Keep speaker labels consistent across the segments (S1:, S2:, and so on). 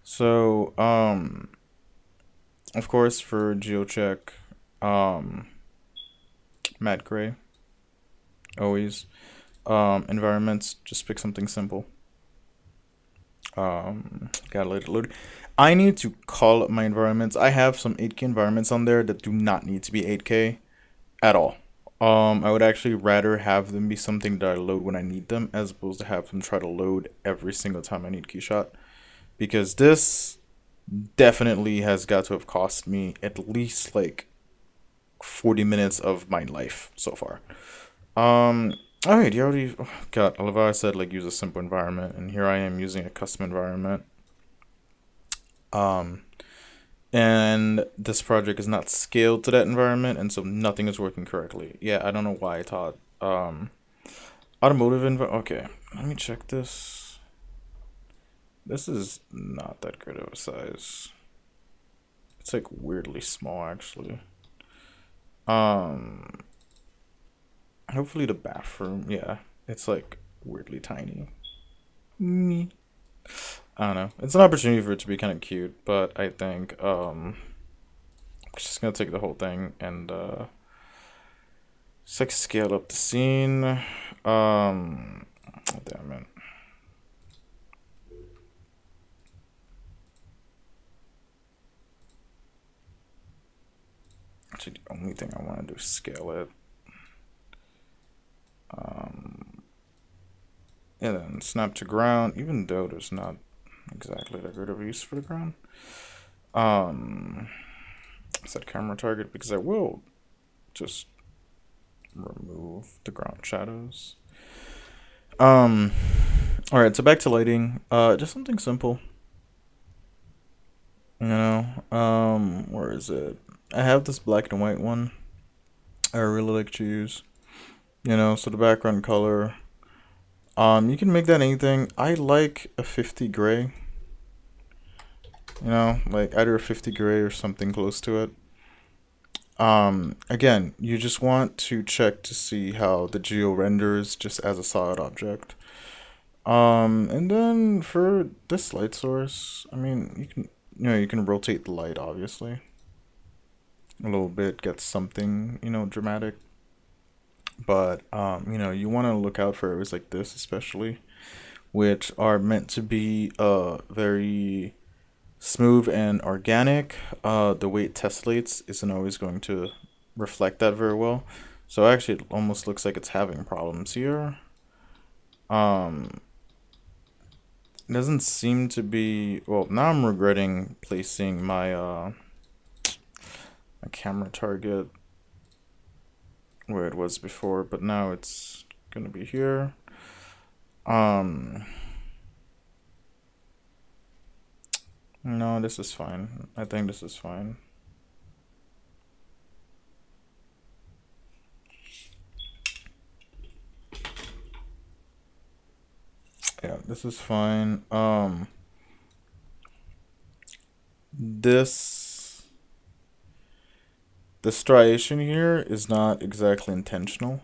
S1: So, of course, for geocheck, um, matte gray, always. Environments, just pick something simple. Gotta let it load. I need to call up my environments. I have some 8K environments on there that do not need to be 8K at all. I would actually rather have them be something that I load when I need them as opposed to have them try to load every single time I need keyshot. Because this definitely has got to have cost me at least like 40 minutes of my life so far. Um, all right, you already got Olivia said like use a simple environment, and here I am using a custom environment. Um, and this project is not scaled to that environment, and so nothing is working correctly. Yeah, I don't know why I thought automotive Okay, let me check this. This is not that good of a size. It's like weirdly small actually. Um, Hopefully the bathroom. Yeah, it's like weirdly tiny. Me. I don't know. It's an opportunity for it to be kind of cute, but I think I'm just gonna take the whole thing and just like scale up the scene. Damn it. Actually, the only thing I want to do is scale it. And then snap to ground, even though there's not exactly that good of a use for the ground. Um, Set camera target because I will just remove the ground shadows. Um, all right, so back to lighting. Just something simple. Where is it? I have this black and white one. I really like to use. So the background color. You can make that anything. I like a 50 gray. Like either a 50 gray or something close to it. Again, you just want to check to see how the geo renders just as a solid object. And then for this light source, I mean, you can rotate the light obviously a little bit, get something, dramatic. But you want to look out for areas like this especially, which are meant to be very smooth and organic. The way it tessellates isn't always going to reflect that very well. So actually, it almost looks like it's having problems here. Um, it doesn't seem to be. Well, now I'm regretting placing my camera target where it was before, but now it's gonna be here. Um, no, this is fine. I think this is fine. Yeah, this is fine. This the striation here is not exactly intentional,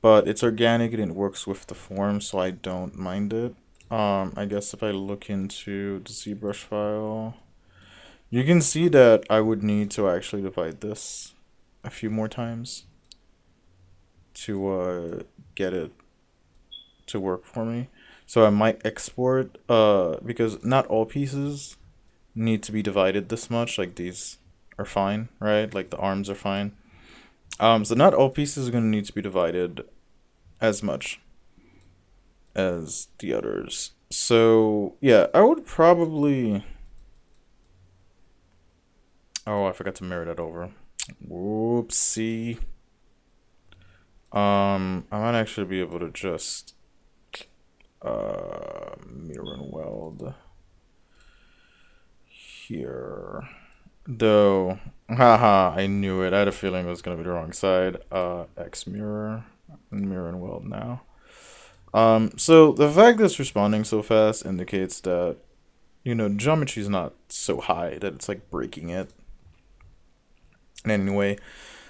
S1: but it's organic and it works with the form, so I don't mind it. I guess if I look into the ZBrush file, you can see that I would need to actually divide this a few more times to get it to work for me. So I might export because not all pieces need to be divided this much. Like these are fine, right? Like the arms are fine. So not all pieces are gonna need to be divided as much as the others. So yeah, I would probably. Oh, I forgot to mirror that over. Whoopsie. I might actually be able to just mirror and weld here. Though, haha, I knew it. I had a feeling it was gonna be the wrong side. X mirror and mirror and weld now. So the fact that it's responding so fast indicates that geometry is not so high that it's like breaking it in any way.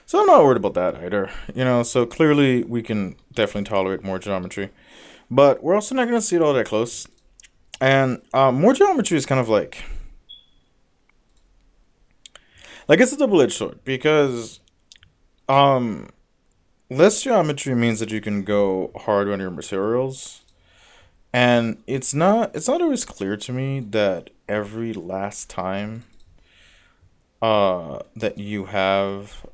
S1: So I'm not worried about that either. So clearly we can definitely tolerate more geometry. But we're also not going to see it all that close. And more geometry is kind of like it's a double-edged sword because um less geometry means that you can go hard on your materials. And it's not always clear to me that every last time that you have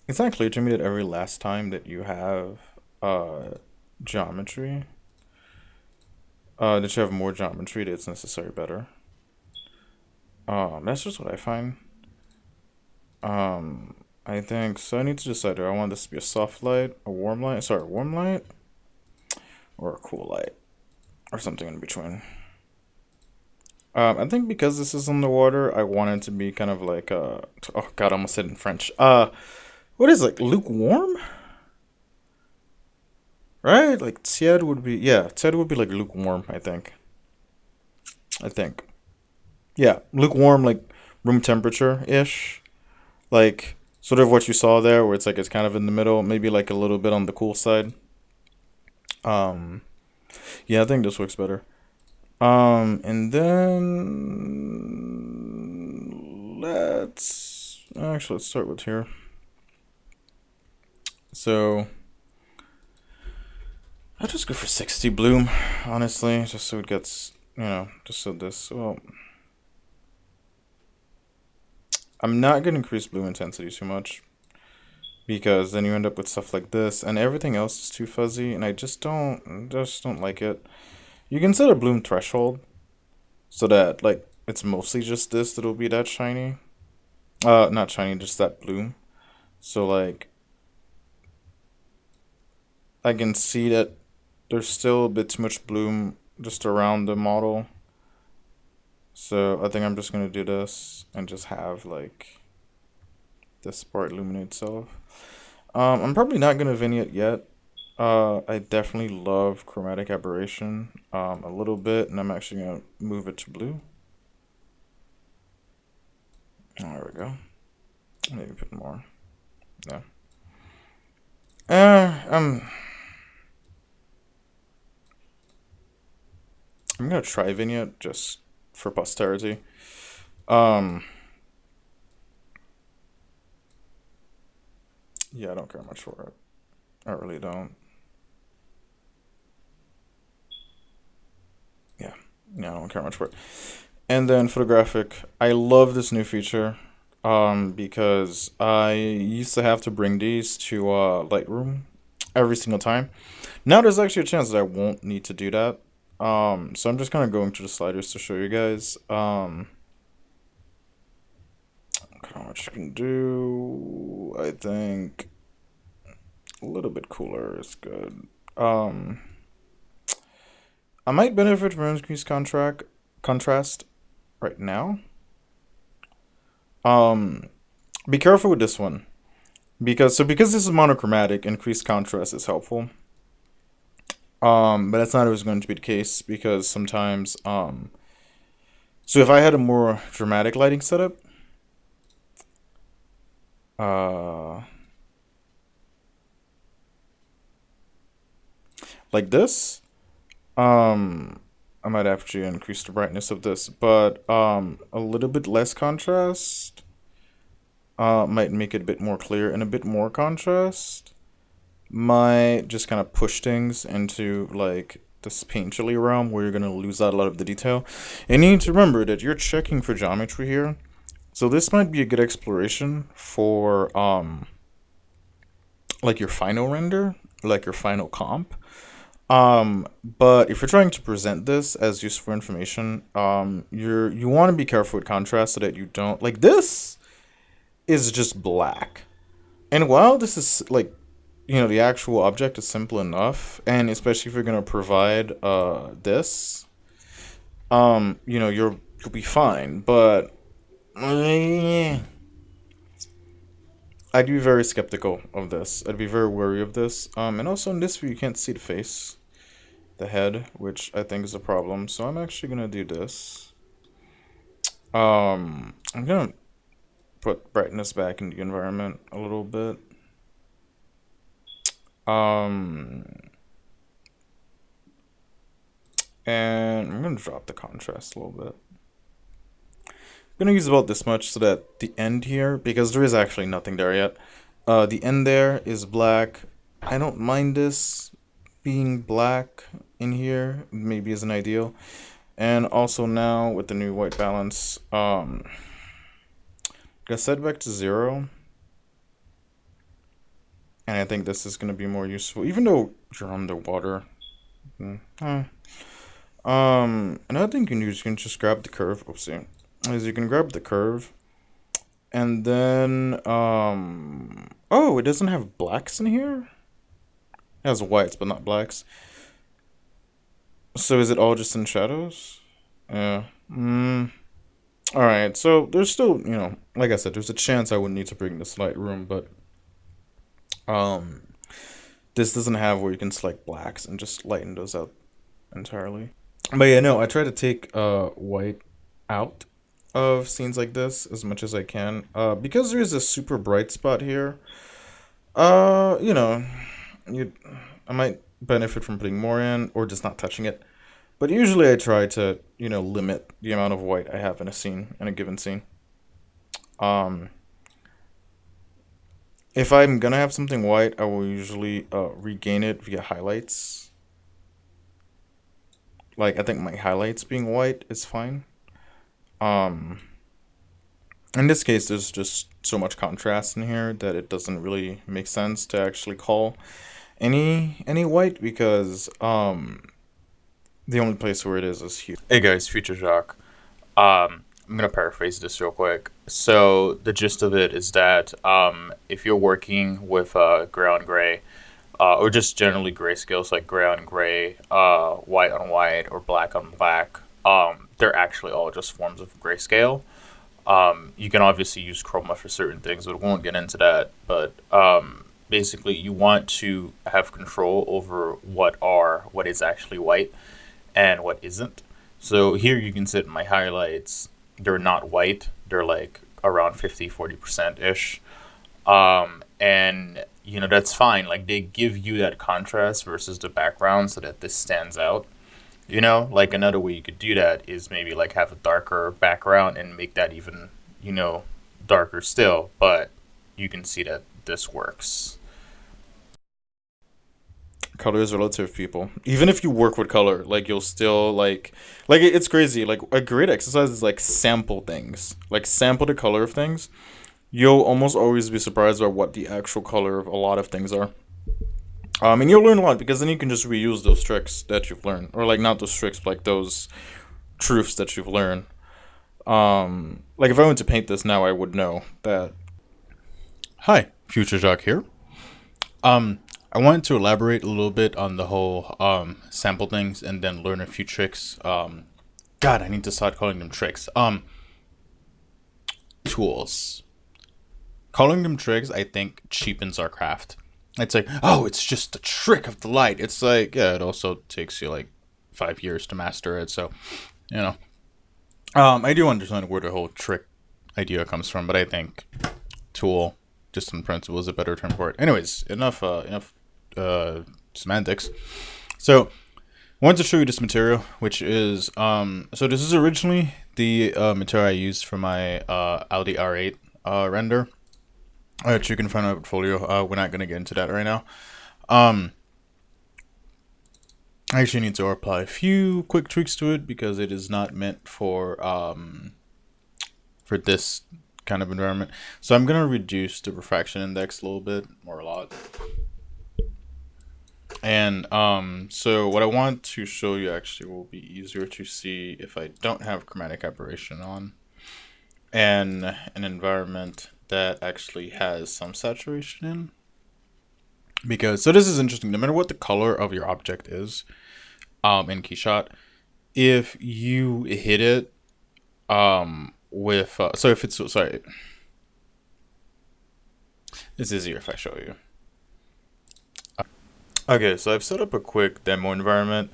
S1: it's not clear to me that every last time that you have uh geometry that you have more geometry, that it's necessarily better. That's just what I find. Um, I think so. I need to decide, do I want this to be a soft light, a warm light, sorry, a warm light, or a cool light, or something in between. I think because this is on the water, I want it to be kind of like oh God, I almost said it in French. What is like lukewarm, right? Like tiède would be, yeah, tiède would be like lukewarm. I think, yeah, lukewarm, like room temperature ish, like sort of what you saw there, where it's like it's kind of in the middle, maybe like a little bit on the cool side. Um, yeah, I think this works better. And then let's start with here. So I'll just go for 60 bloom, honestly, just so it gets, just so this. Well, I'm not gonna increase bloom intensity too much because then you end up with stuff like this, and everything else is too fuzzy, and I just don't like it. You can set a bloom threshold so that like it's mostly just this that'll be that shiny. Not shiny, just that bloom. So like I can see that there's still a bit too much bloom just around the model. So I think I'm just gonna do this and just have like this part illuminate itself. I'm probably not gonna vignette yet. I definitely love chromatic aberration a little bit, and I'm actually gonna move it to blue. Oh, there we go. Maybe put more. No. Uh, I'm I'm gonna try vignette just for posterity. Um, yeah, I don't care much for it. I really don't. Yeah, yeah, I don't care much for it. And then photographic, I love this new feature. Because I used to have to bring these to Lightroom every single time. Now there's actually a chance that I won't need to do that. So I'm just kind of going through the sliders to show you guys. Kind of what you can do. I think a little bit cooler is good. Um, I might benefit from increased contrast right now. Um, be careful with this one because this is monochromatic, increased contrast is helpful. But that's not always going to be the case because sometimes so if I had a more dramatic lighting setup, uh, like this, I might actually increase the brightness of this, but a little bit less contrast might make it a bit more clear, and a bit more contrast might just kind of push things into like this painterly realm where you're gonna lose out a lot of the detail. And you need to remember that you're checking for geometry here, so this might be a good exploration for like your final render, like your final comp. But if you're trying to present this as useful information, you want to be careful with contrast so that you don't like this is just black. And while this is like, the actual object is simple enough, and especially if you're gonna provide this, you'll be fine. But I'd be very skeptical of this. I'd be very wary of this. And also in this view, you can't see the face, the head, which I think is a problem. So I'm actually gonna do this. I'm gonna put brightness back in the environment a little bit. Um, And I'm going to drop the contrast a little bit. I'm going to use about this much so that the end here, because there is actually nothing there yet, the end there is black. I don't mind this being black in here, maybe isn't ideal. And also now with the new white balance, gonna set it back to 0. And I think this is gonna be more useful, even though you're underwater. Another thing you can do is you can just grab the curve. Oopsie. Is you can grab the curve, and then oh, it doesn't have blacks in here. It has whites, but not blacks. So is it all just in shadows? Yeah. Alright, so there's still, you know, like I said, there's a chance I would need to bring this Lightroom, but this doesn't have where you can select blacks and just lighten those out entirely. But yeah, no, I try to take white out of scenes like this as much as I can. Because there is a super bright spot here, you know, I might benefit from putting more in or just not touching it. But usually I try to, you know, limit the amount of white I have in a scene, in a given scene. If I'm gonna have something white, I will usually regain it via highlights. Like, I think my highlights being white is fine. In this case, there's just so much contrast in here that it doesn't really make sense to actually call any white, because the only place where it is here.
S2: Hey guys, Future Jacques. I'm gonna paraphrase this real quick. So the gist of it is that if you're working with gray on gray, or just generally grayscales like gray on gray, white on white, or black on black, they're actually all just forms of grayscale. You can obviously use chroma for certain things, but we won't get into that. But basically, you want to have control over what is actually white and what isn't. So here you can set my highlights. They're not white. They're like around 50-40% ish. And you know, that's fine. Like, they give you that contrast versus the background so that this stands out. You know, like another way you could do that is maybe like have a darker background and make that even, you know, darker still. But you can see that this works.
S1: Color is relative, people. Even if you work with color, like, you'll still it's crazy. Like, a great exercise is like sample things, like sample the color of things. You'll almost always be surprised by what the actual color of a lot of things are. And you'll learn a lot, because then you can just reuse those tricks that you've learned, or like not those tricks, but like those truths that you've learned. Like, if I went to paint this now, I would know that. Hi, Future Jacques here. I wanted to elaborate a little bit on the whole sample things and then learn a few tricks. God, I need to start calling them tricks. Tools. Calling them tricks, I think, cheapens our craft. It's like, oh, it's just a trick of the light. It's like, yeah, it also takes you like 5 years to master it. So, you know, I do understand where the whole trick idea comes from, but I think tool, just in principle, is a better term for it. Anyways, enough semantics. So, I wanted to show you this material, which is so this is originally the material I used for my Audi R8 render, which you can find on my portfolio. We're not going to get into that right now. I actually need to apply a few quick tweaks to it, because it is not meant for this kind of environment. So I'm going to reduce the refraction index a little bit, or a lot. And so what I want to show you actually will be easier to see if I don't have chromatic aberration on, and an environment that actually has some saturation in. Because, so this is interesting, no matter what the color of your object is in keyshot, if you hit it with, so if it's, sorry, it's easier if I show you. Okay, so I've set up a quick demo environment.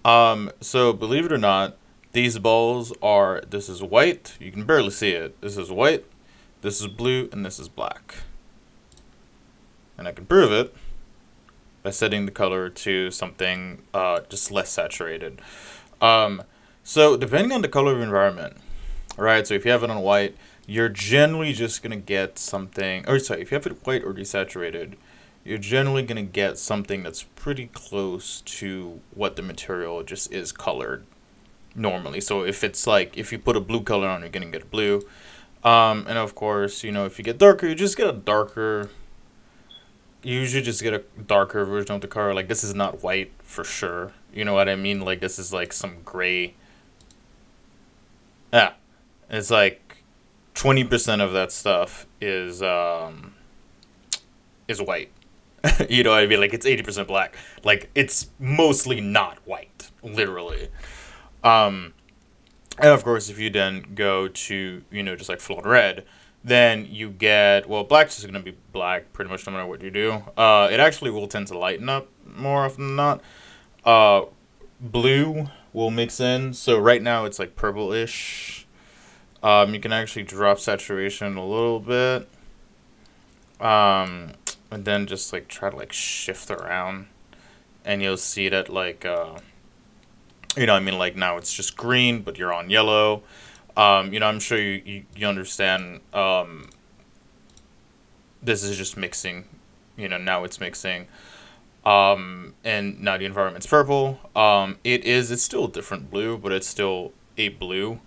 S1: So believe it or not, these balls are, this is white, you can barely see it. This is white, this is blue, and this is black. And I can prove it by setting the color to something just less saturated.
S2: So depending on the color of your environment, right? So if you have it on white, you're generally just gonna get something. Or sorry, if you have it white or desaturated, you're generally gonna get something that's pretty close to what the material just is colored normally. So if you put a blue color on, you're gonna get blue. And of course, if you get darker, you just get a darker. You usually just get a darker version of the color. Like this is not white for sure. You know what I mean? Like this is like some gray. Yeah, it's like 20% of that stuff is white. You know what I mean? Like it's 80% black. Like it's mostly not white, literally. Um, and of course, if you then go to just like full on red, then you get black's just gonna be black pretty much no matter what you do. It actually will tend to lighten up more often than not. Blue will mix in. So right now it's like purple-ish. You can actually drop saturation a little bit. And then just like try to like shift around, and you'll see that like I mean, like now it's just green, but you're on yellow. I'm sure you understand. This is just mixing. Now it's mixing. And now the environment's purple. It's still a different blue, but it's still a blue.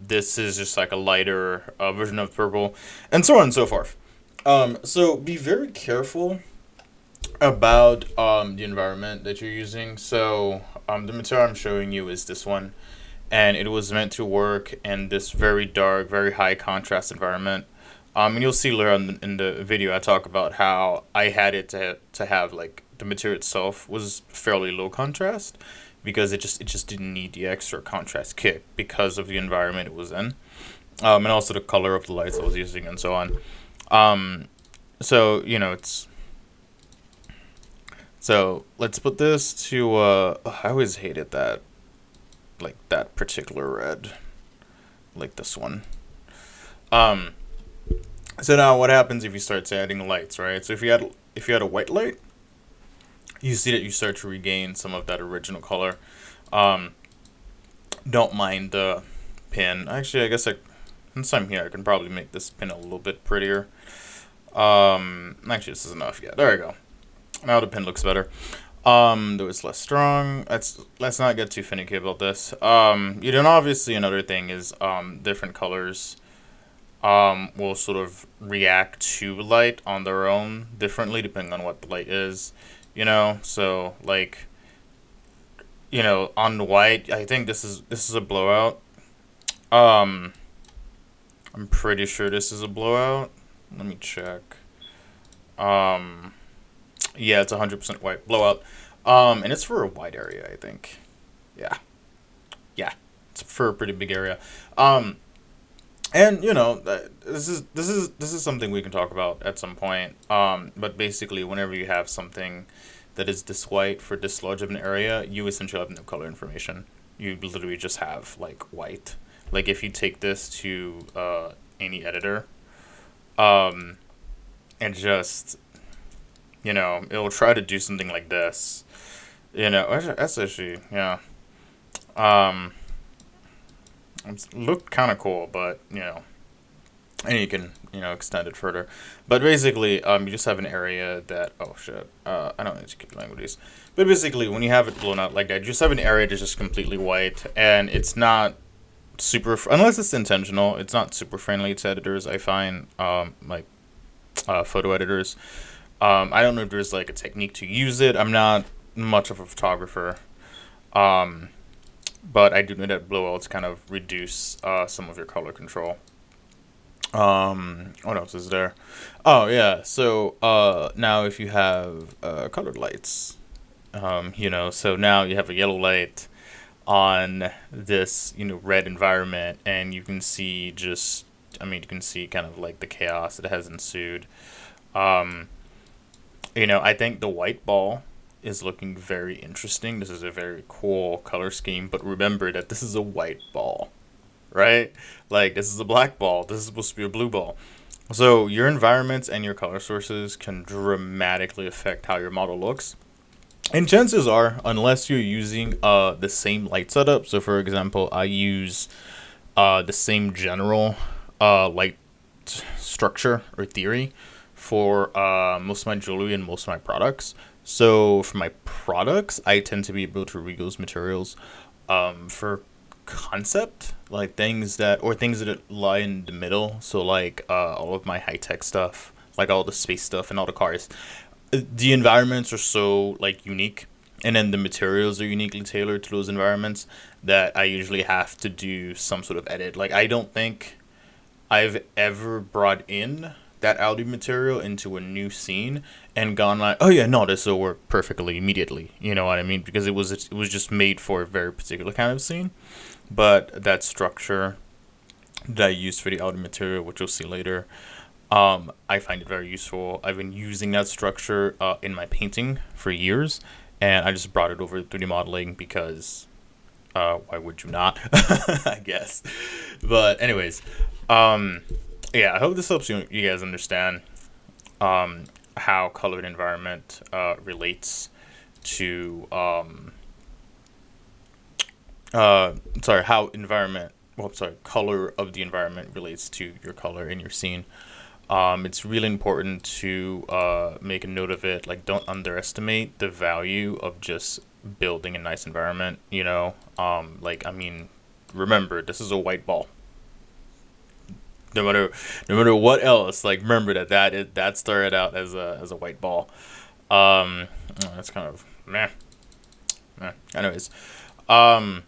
S2: This is just like a lighter version of purple, and so on and so forth. So be very careful about the environment that you're using. So the material I'm showing you is this one, and it was meant to work in this very dark, very high contrast environment. And you'll see later on in the video I talk about how I had it to have like the material itself was fairly low contrast because it just didn't need the extra contrast kick because of the environment it was in, and also the color of the lights I was using and so on. So it's. So let's put this to, I always hated that, like that particular red, like this one. So now what happens if you start adding lights, right? So if you had a white light, you see that you start to regain some of that original color. Don't mind the pin. Actually, I guess since I'm here, I can probably make this pin a little bit prettier. Actually, this is enough. Yeah, there we go. Now the pin looks better. Though it's less strong. Let's not get too finicky about this. Obviously another thing is different colors will sort of react to light on their own differently depending on what the light is. So like on the white, I think this is a blowout. I'm pretty sure this is a blowout. Let me check. Yeah, it's 100% white blowout. And it's for a wide area, I think. Yeah, it's for a pretty big area. And this is something we can talk about at some point. But basically, whenever you have something that is this white for this large of an area, you essentially have no color information. You literally just have like white. Like if you take this to any editor, and just it'll try to do something like this. That's actually, yeah. It looked kind of cool, but and you can extend it further. But basically, you just have an area that I don't need to keep playing with these. But basically, when you have it blown out like that, you just have an area that's just completely white, and it's not super unless it's intentional. It's not super friendly to editors. I find like photo editors. I don't know if there's like a technique to use it. I'm not much of a photographer, but I do know that blowouts kind of reduce some of your color control. What else is there? Oh yeah, so now if you have colored lights, so now you have a yellow light on this red environment, and you can see you can see kind of like the chaos that has ensued. I think the white ball is looking very interesting. This is a very cool color scheme, but remember that this is a white ball, right? Like this is a black ball. This is supposed to be a blue ball. So your environments and your color sources can dramatically affect how your model looks. And chances are, unless you're using the same light setup, so for example, I use the same general light structure or theory for most of my jewelry and most of my products. So for my products, I tend to be able to read those materials for concept, like things that lie in the middle. So like all of my high tech stuff, like all the space stuff and all the cars. The environments are so like unique, and then the materials are uniquely tailored to those environments that I usually have to do some sort of edit. Like I don't think I've ever brought in that Audi material into a new scene and gone like, oh yeah, no, this will work perfectly immediately. You know what I mean? Because it was just made for a very particular kind of scene. But that structure that I used for the Audi material, which you'll see later, I find it very useful. I've been using that structure in my painting for years, and I just brought it over to 3D modeling because why would you not? I guess. But anyways, um, yeah, I hope this helps you guys understand how colored environment relates to sorry, how environment. Well, sorry, color of the environment relates to your color in your scene. It's really important to make a note of it. Like, don't underestimate the value of just building a nice environment. Like I mean, remember this is a white ball. No matter, no matter what else, like remember that started out as a white ball. That's kind of meh. Anyways, um,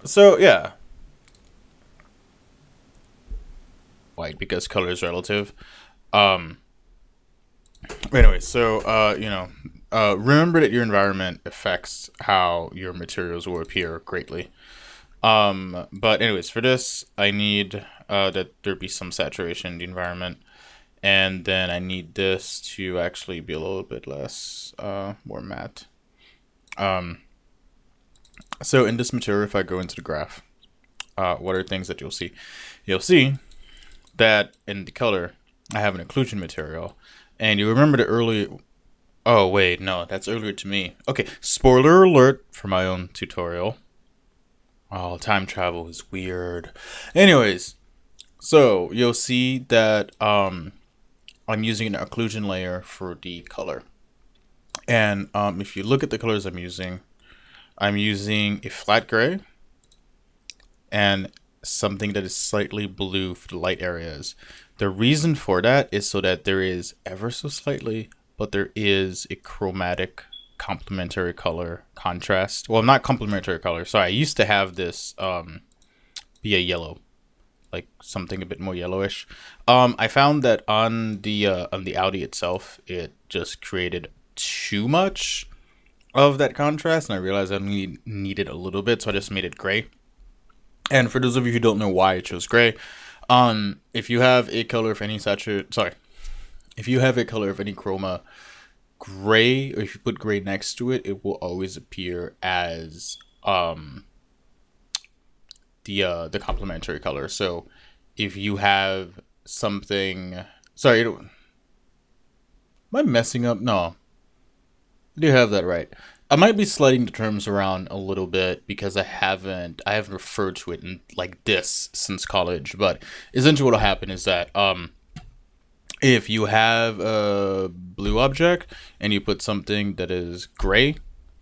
S2: so yeah, white because color is relative. Um, Anyway, so remember that your environment affects how your materials will appear greatly. But anyways, for this, I need that there be some saturation in the environment, and then I need this to actually be a little bit less more matte. Um, so in this material, if I go into the graph, what are things that you'll see? You'll see that in the color, I have an occlusion material, and you remember the early. Oh wait, no, that's earlier to me. Okay, spoiler alert for my own tutorial. Oh, time travel is weird. Anyways, so you'll see that I'm using an occlusion layer for the color. And if you look at the colors I'm using a flat gray and something that is slightly blue for the light areas. The reason for that is so that there is ever so slightly, but there is a chromatic complementary color contrast. Well, not complementary color. Sorry, I used to have this be a yellow, like something a bit more yellowish. I found that on the Audi itself, it just created too much of that contrast, and I realized I needed a little bit, so I just made it gray. And for those of you who don't know why I chose gray, if you have a color of any if you have a color of any chroma, gray, or if you put gray next to it, it will always appear as the complementary color. So if you have something, am I messing up? No, I do have that right. I might be sliding the terms around a little bit because I haven't referred to it in like this since college. But essentially, what'll happen is that if you have a blue object and you put something that is gray,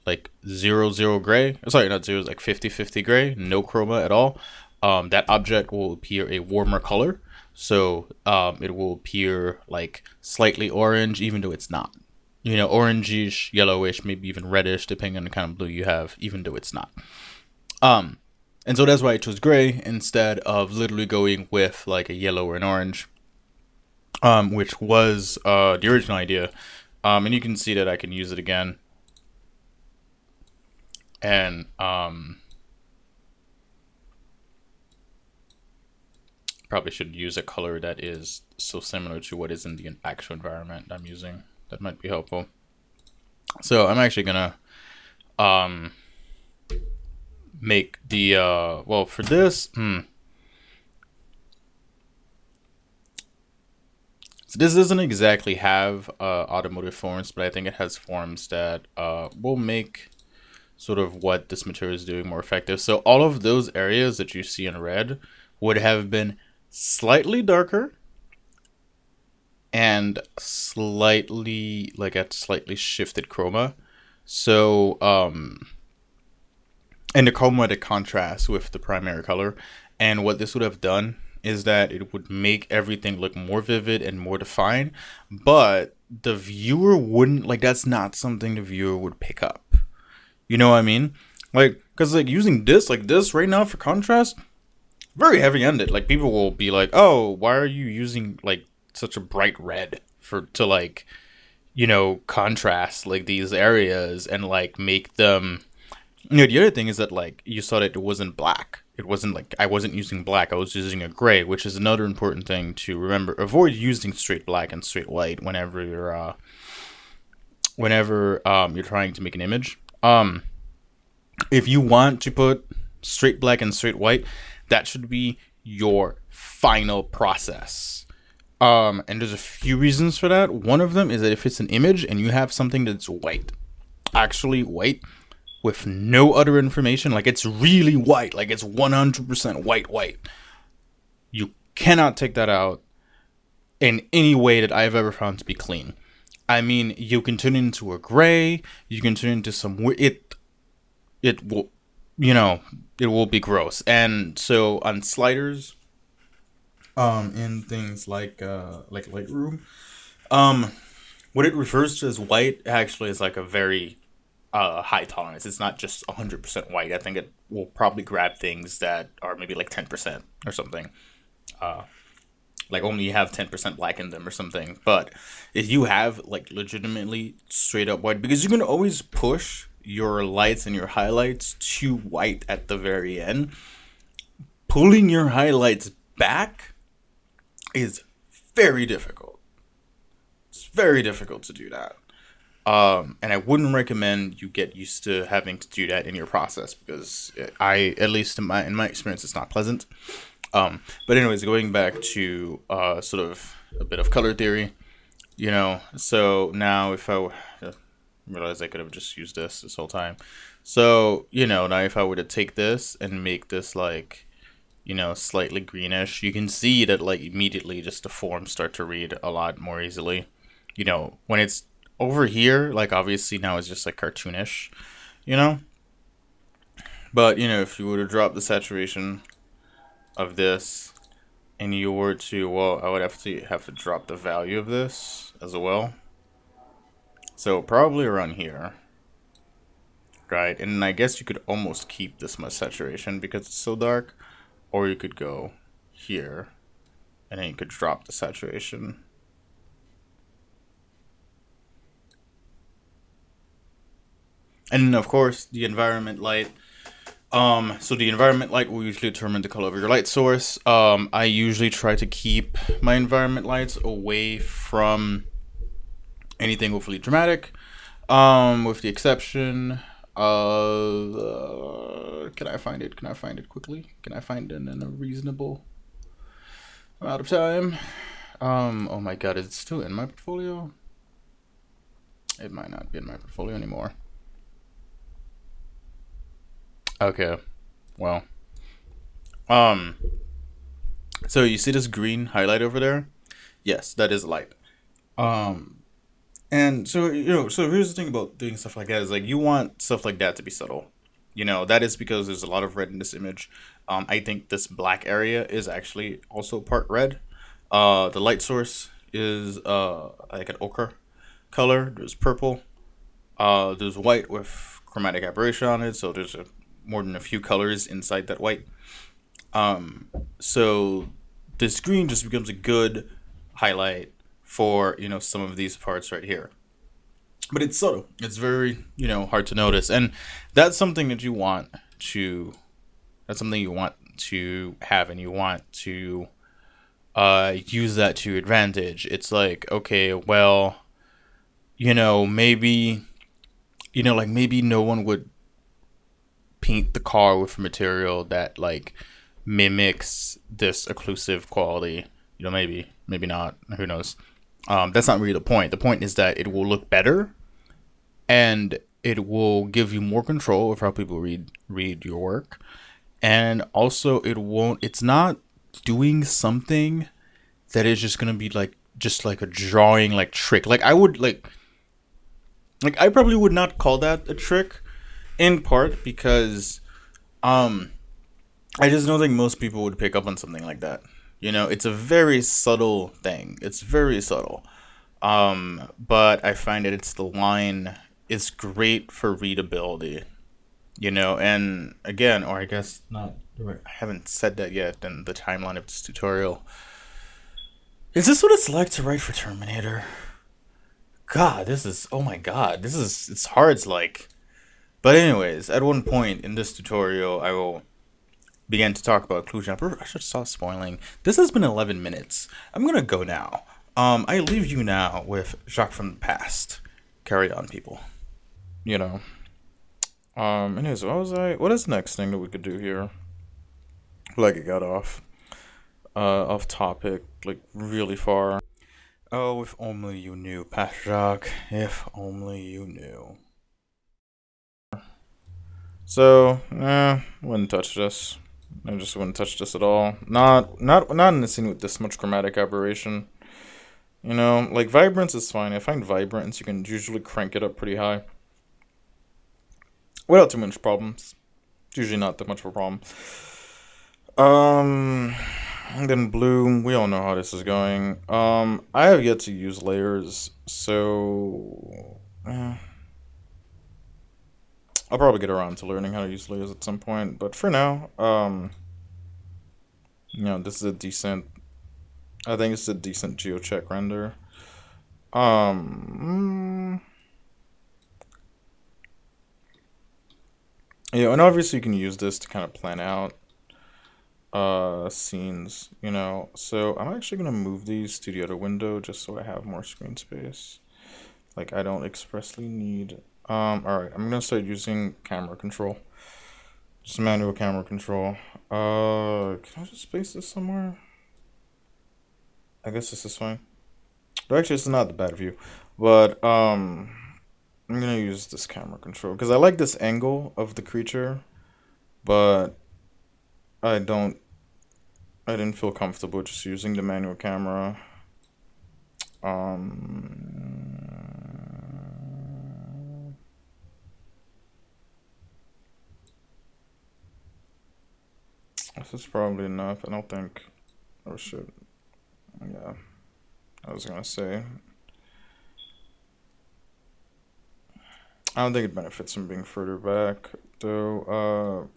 S2: like 00 gray, sorry, not zero, like 50/50 gray, no chroma at all, that object will appear a warmer color. So it will appear like slightly orange, even though it's not. Orangish, yellowish, maybe even reddish, depending on the kind of blue you have, even though it's not. And so that's why I chose gray instead of literally going with like a yellow or an orange, which was the original idea. And you can see that I can use it again. And probably should use a color that is so similar to what is in the actual environment I'm using. That might be helpful. So I'm actually gonna make the well, for this So this doesn't exactly have automotive forms, but I think it has forms that will make sort of what this material is doing more effective. So all of those areas that you see in red would have been slightly darker and slightly like a slightly shifted chroma. So and the chromatic contrast with the primary color. And what this would have done is that it would make everything look more vivid and more defined, but the viewer wouldn't like that's not something the viewer would pick up. You know what I mean? Like, because like using this like this right now for contrast, very heavy ended. Like people will be like, "Oh, why are you using like such a bright red for to like, contrast like these areas and like make them." The other thing is that like you saw that it wasn't black. It wasn't like I wasn't using black. I was using a gray, which is another important thing to remember. Avoid using straight black and straight white whenever you're trying to make an image. If you want to put straight black and straight white, that should be your final process. And there's a few reasons for that. One of them is that if it's an image and you have something that's white, actually white, with no other information, like it's really white, like it's 100% white, you cannot take that out in any way that I've ever found to be clean. I mean, you can turn it into a gray, you can turn it into some it will, it will be gross. And so on sliders, in things like Lightroom, what it refers to as white actually is like a very high tolerance. It's not just 100% white. I think it will probably grab things that are maybe like 10% or something. Like only have 10% black in them or something. But if you have like legitimately straight up white, because you can always push your lights and your highlights to white at the very end, pulling your highlights back is very difficult. It's very difficult to do that. And I wouldn't recommend you get used to having to do that in your process because at least in my experience, it's not pleasant. But anyways, going back to sort of a bit of color theory, so now if I realize I could have just used this whole time. So, now if I were to take this and make this like, slightly greenish, you can see that like immediately just the forms start to read a lot more easily. When it's over here, like obviously now it's just like cartoonish, but if you were to drop the saturation of this and you were to, well, I would have to drop the value of this as well. So probably around here, right? And I guess you could almost keep this much saturation because it's so dark, or you could go here and then you could drop the saturation. And then, of course, the environment light. So the environment light will usually determine the color of your light source. I usually try to keep my environment lights away from anything overly dramatic, with the exception of, can I find it quickly? Can I find it in a reasonable amount of time? Oh my god, is it still in my portfolio? It might not be in my portfolio anymore. Okay, well, so you see this green highlight over there? Yes, that is light. And so, so here's the thing about doing stuff like that is like you want stuff like that to be subtle. That is because there's a lot of red in this image. I think this black area is actually also part red. The light source is like an ochre color. There's purple. There's white with chromatic aberration on it. So there's more than a few colors inside that white. So this green just becomes a good highlight for some of these parts right here, but it's subtle. It's very hard to notice, and that's something that you want to have, and you want to use that to advantage. It's like, okay, well, maybe maybe no one would paint the car with material that like mimics this occlusive quality. Maybe not, who knows. That's not really the point. The point is that it will look better, and it will give you more control of how people read your work, and also it's not doing something that is just gonna be like just like a drawing like trick. Like I would like I probably would not call that a trick, in part because um I just don't think most people would pick up on something like that. You know, it's a very subtle thing. It's very subtle. But I find that it's the line is great for readability. You know, and again, or I guess not. I haven't said that yet in the timeline of this tutorial. Is this what it's like to write for Terminator? God, this is, oh my god, this is, it's hard, it's like. But anyways, at one point in this tutorial, I will begin to talk about Clue Jumper. I should stop spoiling. This has been 11 minutes. I'm gonna go now. I leave you now with Jacques from the past. Carry on, people. You know. Anyways, what is the next thing that we could do here? Like it got off topic, like really far. Oh, if only you knew, Pat Jacques. If only you knew. So, wouldn't touch this. I just wouldn't touch this at all. Not in a scene with this much chromatic aberration. You know, like vibrance is fine. I find vibrance you can usually crank it up pretty high without too much problems. It's usually not that much of a problem. And then blue, we all know how this is going. I have yet to use layers, so I'll probably get around to learning how to use layers at some point. But for now, you know, this is a decent. I think it's a decent geocheck render. Yeah, and obviously you can use this to kind of plan out scenes, you know. So I'm actually gonna move these to the other window just so I have more screen space. Like I don't expressly need alright, I'm gonna start using camera control. Just manual camera control. Can I just place this somewhere? I guess this is fine. But actually, it's not the bad view. But I'm gonna use this camera control because I like this angle of the creature, but I don't. I didn't feel comfortable just using the manual camera. This is probably enough. I don't think. Oh shit. Yeah. I was gonna say. I don't think it benefits from being further back, though.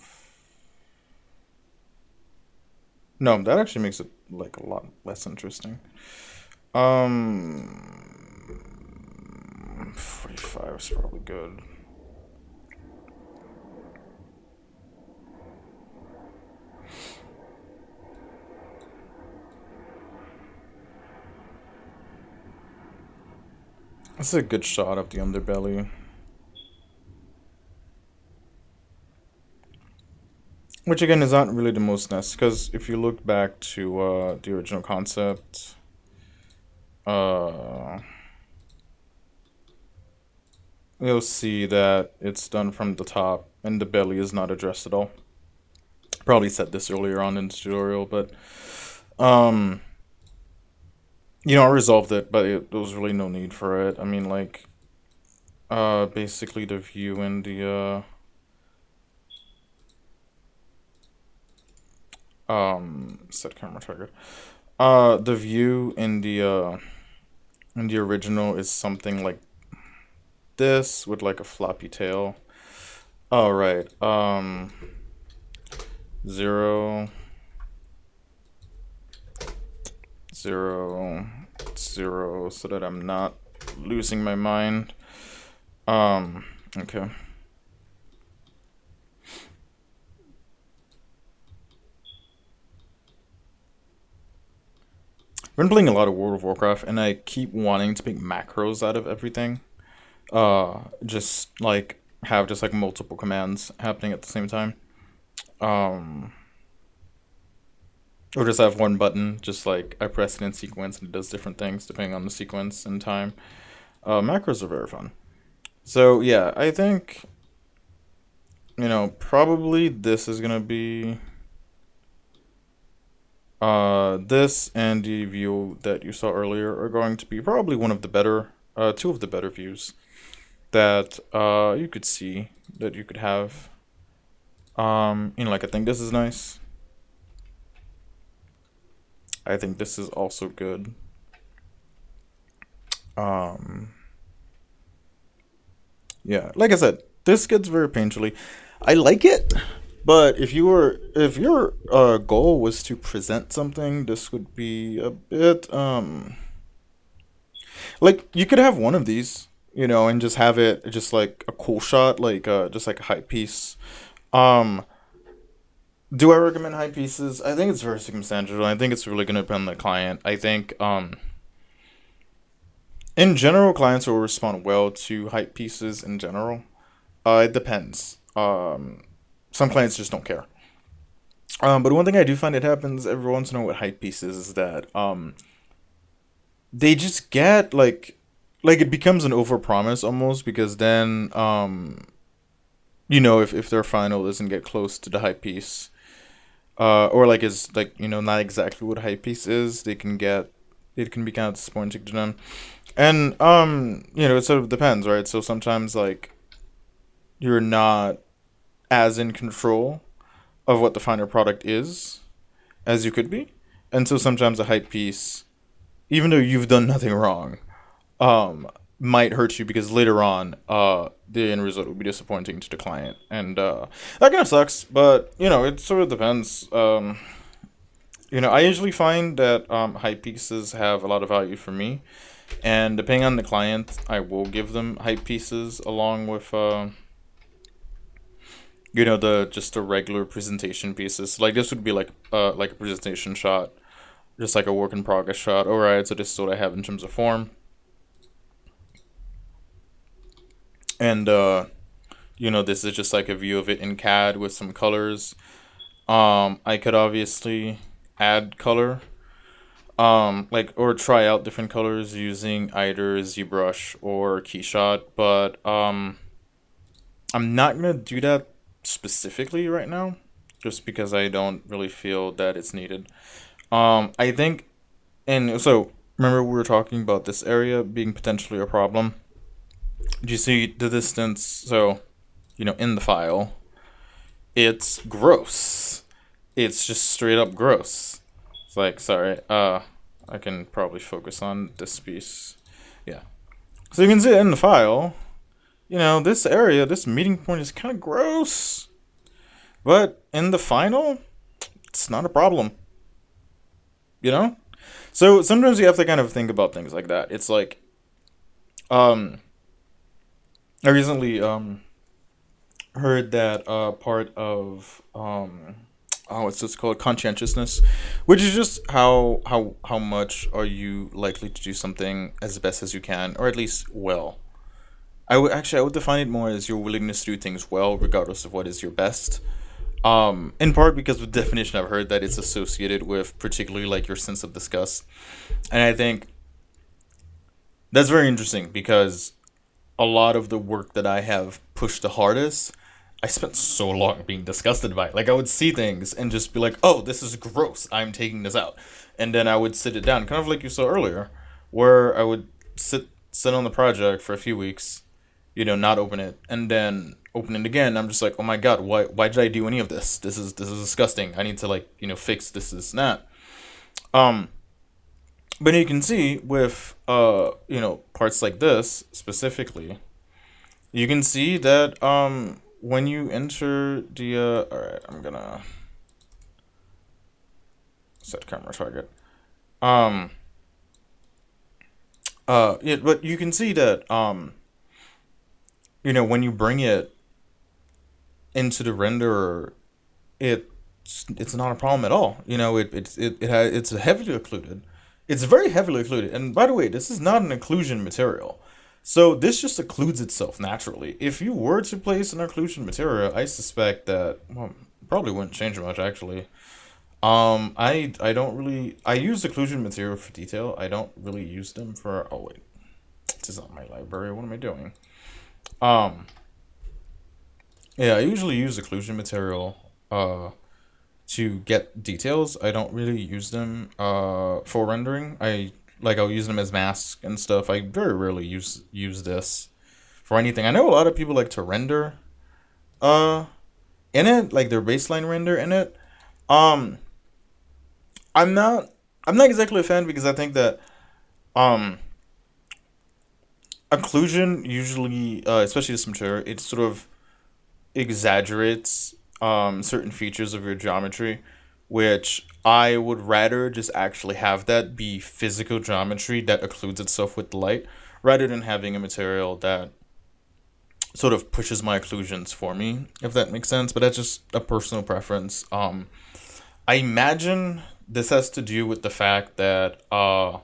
S2: No, that actually makes it like a lot less interesting. 45 is probably good. That's a good shot of the underbelly. Which again is not really the most necessary, because if you look back to the original concept, you'll see that it's done from the top and the belly is not addressed at all. Probably said this earlier on in the tutorial, but you know, I resolved it, but there was really no need for it. I mean, like, basically the view in the set camera target. The view in the original is something like this with like a floppy tail. All right. 0 0 0 so that I'm not losing my mind. Okay. I've been playing a lot of World of Warcraft and I keep wanting to make macros out of everything. Just like have just like multiple commands happening at the same time.
S1: or just have one button, just like I press it in sequence and it does different things depending on the sequence and time. Macros are very fun. So yeah, I think probably this is gonna be this and the view that you saw earlier are going to be probably one of the better, two of the better views that you could see that you could have. Like I think this is nice. I think this is also good. Um, yeah, like I said, this gets very painfully. I like it, but if your goal was to present something, this would be a bit like you could have one of these, and just have it just like a cool shot, like just like a hype piece. Um, do I recommend hype pieces? I think it's very circumstantial. I think it's really gonna depend on the client. I think in general, clients will respond well to hype pieces in general. It depends. Some clients just don't care. But one thing I do find it happens every once in a while with hype pieces is that they just get like it becomes an overpromise almost because then if their final doesn't get close to the hype piece or like is like not exactly what hype piece is, it can be kind of disappointing to them. And it sort of depends, right? So sometimes like you're not as in control of what the final product is as you could be. And so sometimes a hype piece, even though you've done nothing wrong, um, might hurt you because later on, the end result will be disappointing to the client. And that kind of sucks, but it sort of depends. I usually find that hype pieces have a lot of value for me. And depending on the client, I will give them hype pieces along with the just the regular presentation pieces. Like this would be like a presentation shot, just like a work in progress shot. All right, so this is what I have in terms of form, and this is just like a view of it in CAD with some colors. I could obviously add color, like or try out different colors using either ZBrush or keyshot, but I'm not gonna do that specifically right now, just because I don't really feel that it's needed. I think, and so remember we were talking about this area being potentially a problem. Do you see the distance? So, in the file, it's gross. It's just straight up gross. It's like, sorry, I can probably focus on this piece. Yeah. So you can see it in the file. This area, this meeting point is kind of gross. But in the final, it's not a problem. You know? So sometimes you have to kind of think about things like that. It's like, um, I recently heard that part of what's this called, conscientiousness, which is just how much are you likely to do something as best as you can, or at least well. I would define it more as your willingness to do things well, regardless of what is your best. In part because of the definition I've heard that it's associated with particularly like your sense of disgust, and I think that's very interesting because a lot of the work that I have pushed the hardest, I spent so long being disgusted by it. Like I would see things and just be like, "Oh, this is gross. I'm taking this out," and then I would sit it down, kind of like you saw earlier, where I would sit on the project for a few weeks, not open it, and then open it again. I'm just like, "Oh my god, why did I do any of this? This is disgusting. I need to like fix this and that." Um, but you can see with parts like this specifically, you can see that when you enter the all right, I'm gonna set camera target. Um, yeah, but you can see that when you bring it into the renderer, it's not a problem at all. It's heavily occluded. It's very heavily occluded. And by the way, this is not an occlusion material. So this just occludes itself naturally. If you were to place an occlusion material, I suspect that, well, probably wouldn't change much actually. I don't really I use occlusion material for detail. I don't really use them for oh wait, this is not my library. What am I doing? Um, yeah, I usually use occlusion material to get details. I don't really use them for rendering. I'll use them as masks and stuff. I very rarely use this for anything. I know a lot of people like to render uh in it, like their baseline render in it. Um, I'm not I'm not exactly a fan because I think that um occlusion usually, especially this material, it sort of exaggerates certain features of your geometry, which I would rather just actually have that be physical geometry that occludes itself with light, rather than having a material that sort of pushes my occlusions for me, if that makes sense. But that's just a personal preference. I imagine this has to do with the fact that I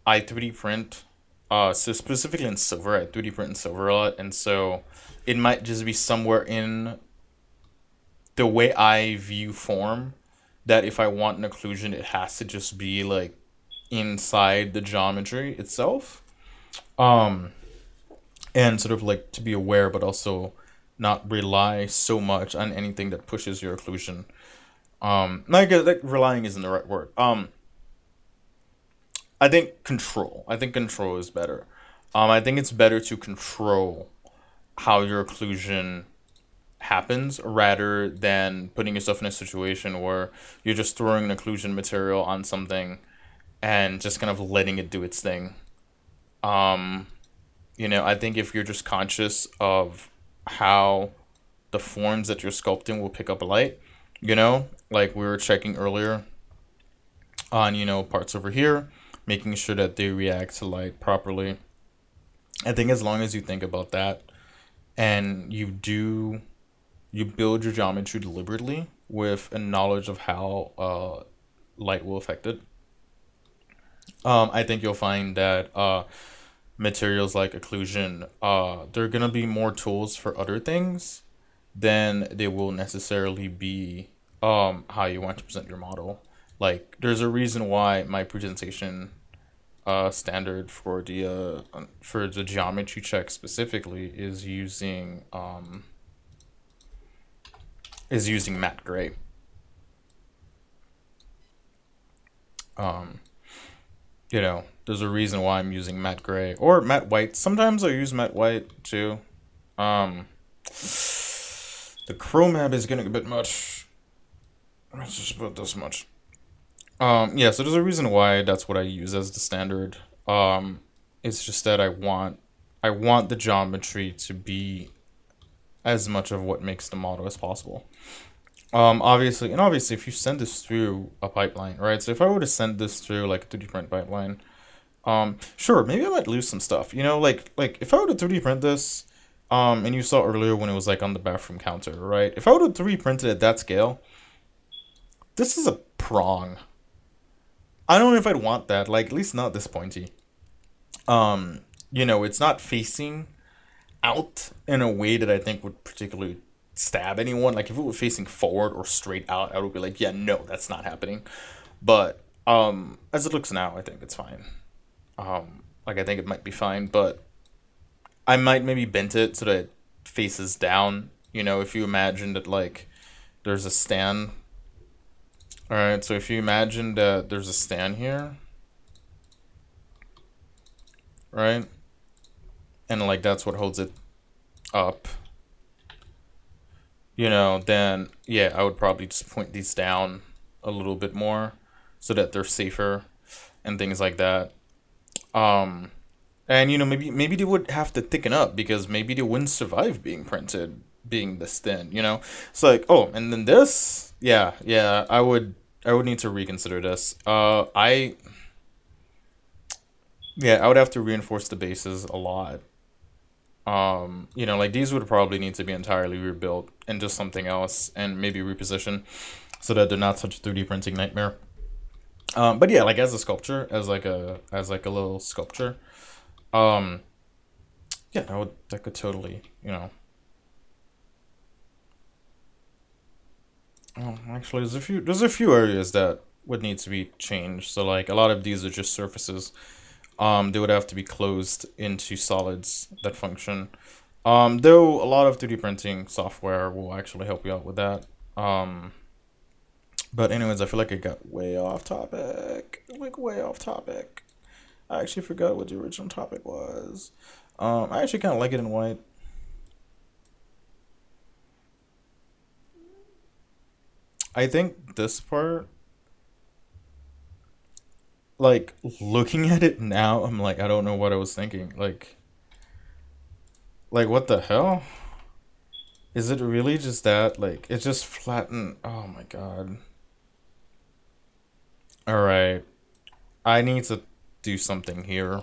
S1: 3D print, so specifically in silver, I 3D print in silver a lot, and so it might just be somewhere in the way I view form that if I want an occlusion, it has to just be like inside the geometry itself. Um, and sort of like to be aware, but also not rely so much on anything that pushes your occlusion. Like relying isn't the right word. I think control. I think control is better. I think it's better to control how your occlusion happens rather than putting yourself in a situation where you're just throwing an occlusion material on something and just kind of letting it do its thing. Um, I think if you're just conscious of how the forms that you're sculpting will pick up light, like we were checking earlier on, parts over here, making sure that they react to light properly. I think as long as you think about that and you build your geometry deliberately with a knowledge of how light will affect it. I think you'll find that materials like occlusion, they're gonna be more tools for other things than they will necessarily be how you want to present your model. Like, there's a reason why my presentation standard for the geometry check specifically is using matte gray. Um, there's a reason why I'm using matte gray or matte white. Sometimes I use matte white too. Um, the chromab is getting a bit much. Let's just put this much. Yeah, so there's a reason why that's what I use as the standard. It's just that I want the geometry to be as much of what makes the model as possible. Obviously, if you send this through a pipeline, right? So if I were to send this through like a 3D print pipeline, sure, maybe I might lose some stuff. Like if I were to 3D print this, and you saw earlier when it was like on the bathroom counter, right? If I were to 3D print it at that scale, this is a prong. I don't know if I'd want that. Like, at least not this pointy. It's not facing out in a way that I think would particularly stab anyone. Like, if it were facing forward or straight out, I would be like, yeah, no, that's not happening. But as it looks now, I think it's fine. Like, I think it might be fine, but I might maybe bent it so that it faces down. If you imagine that like there's a stand. All right, so if you imagine that there's a stand here, right? And like that's what holds it up, then yeah, I would probably just point these down a little bit more so that they're safer and things like that. Um, and maybe they would have to thicken up because maybe they wouldn't survive being printed being this thin. It's like, oh, and then this, yeah, I would need to reconsider this. Yeah, I would have to reinforce the bases a lot. Like these would probably need to be entirely rebuilt and just something else and maybe reposition so that they're not such a 3D printing nightmare. But yeah, like as a sculpture, as like a little sculpture, um, yeah, that could totally, Oh, actually, there's a few areas that would need to be changed. So like a lot of these are just surfaces. They would have to be closed into solids that function. Though a lot of 3D printing software will actually help you out with that. Um, but anyways, I feel like I got way off topic. Like way off topic. I actually forgot what the original topic was. I actually kind of like it in white. I think this part, like looking at it now, I'm like, I don't know what I was thinking. Like what the hell? Is it really just that? Like, it just flattened. Oh my god. Alright. I need to do something here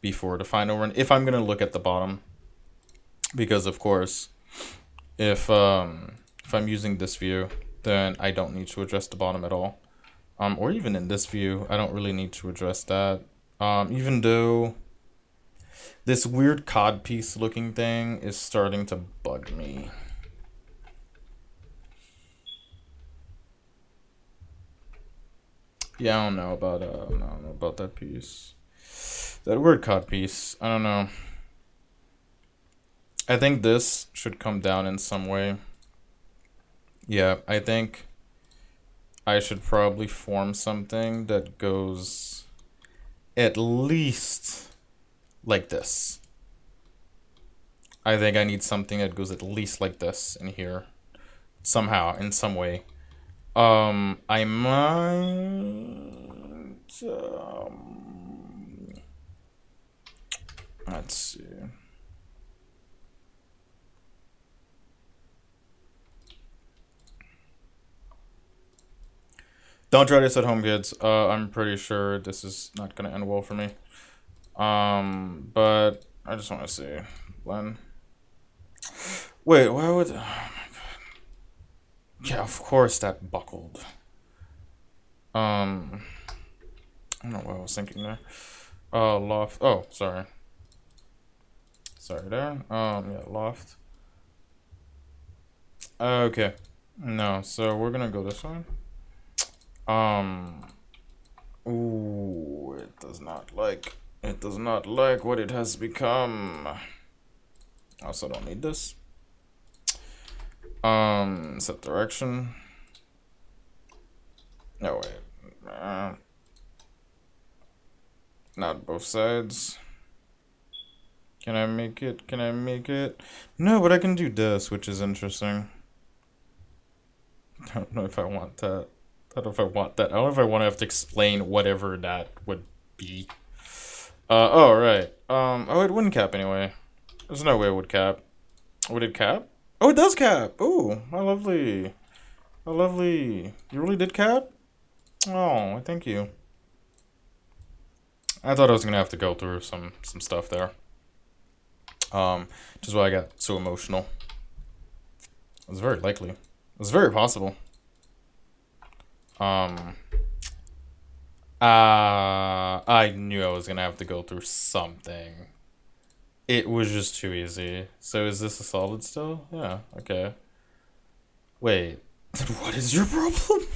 S1: before the final run. If I'm gonna look at the bottom. Because of course, if I'm using this view, then I don't need to address the bottom at all. Or even in this view, I don't really need to address that. Even though this weird codpiece looking thing is starting to bug me. Yeah, I don't know about that piece. That word cod piece. I don't know. I think this should come down in some way. Yeah, I think I should probably form something that goes at least like this. I think I need something that goes at least like this in here. Somehow, in some way. I might. Let's see. Don't try this at home, kids. I'm pretty sure this is not gonna end well for me. But I just want to see. Blend. Wait, why would? Oh my god. Yeah, of course that buckled. I don't know what I was thinking there. Loft. Oh, sorry. Sorry there. Yeah, loft. Okay. No, so we're gonna go this way. Um. Ooh, it does not like. It does not like what it has become. Also, don't need this. Set direction. No, wait. Not both sides. Can I make it? Can I make it? No, but I can do this, which is interesting. I don't know if I want that. I don't know if I want that. I don't know if I want to have to explain whatever that would be. Oh, right. Oh, it wouldn't cap anyway. There's no way it would cap. Would it cap? Oh, it does cap. Ooh, how lovely. How lovely. You really did cap? Oh, thank you. I thought I was gonna have to go through some stuff there. Which is why I got so emotional. It was very likely. It was very possible. I knew I was gonna have to go through something. It was just too easy. So is this a solid still? Yeah, okay. Wait, then what is your problem?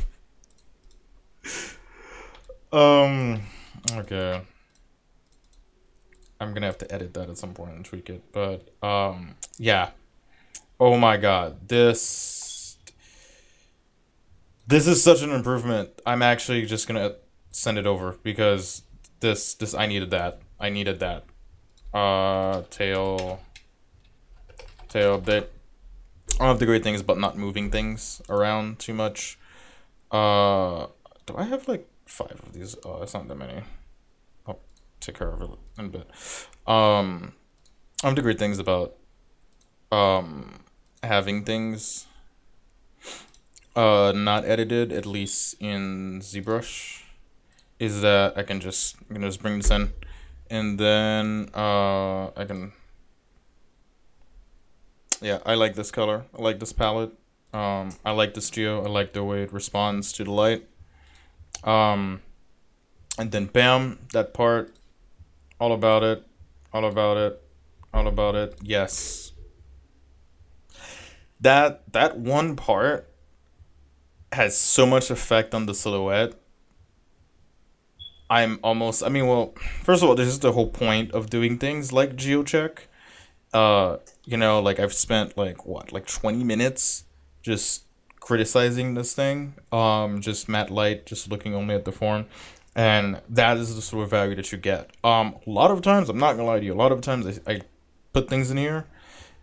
S1: Okay. I'm gonna have to edit that at some point and tweak it, but, yeah. Oh my god, this is such an improvement. I'm actually just gonna send it over because this I needed that. I needed that. Tail bit. I don't have the great things about not moving things around too much. Do I have like 5 of these? Oh, that's not that many. I'll take care of it in a bit. I have the great things about having things not edited, at least in ZBrush, is that I can just bring this in, and then I can, yeah, I like this color, I like this palette, I like this geo, I like the way it responds to the light, and then bam, that part, all about it, all about it, all about it, yes. That one part has so much effect on the silhouette. I mean, well, first of all, this is the whole point of doing things like geocheck. Like I've spent like what, like 20 minutes just criticizing this thing. Just matte light, just looking only at the form. And that is the sort of value that you get. A lot of times, I'm not gonna lie to you, a lot of times I put things in here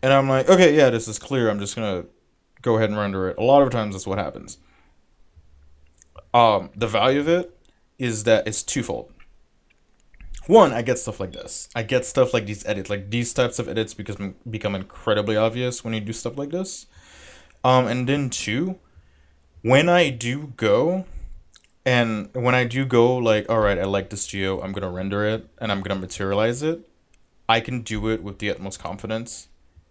S1: and I'm like, okay, yeah, this is clear. I'm just gonna go ahead and render it. A lot of times that's what happens. The value of it is that it's twofold. One, I get stuff like this. I get stuff like these edits, like these types of edits become incredibly obvious when you do stuff like this. And then two, when I do go when I do go like, all right, I like this geo, I'm gonna render it and I'm gonna materialize it. I can do it with the utmost confidence,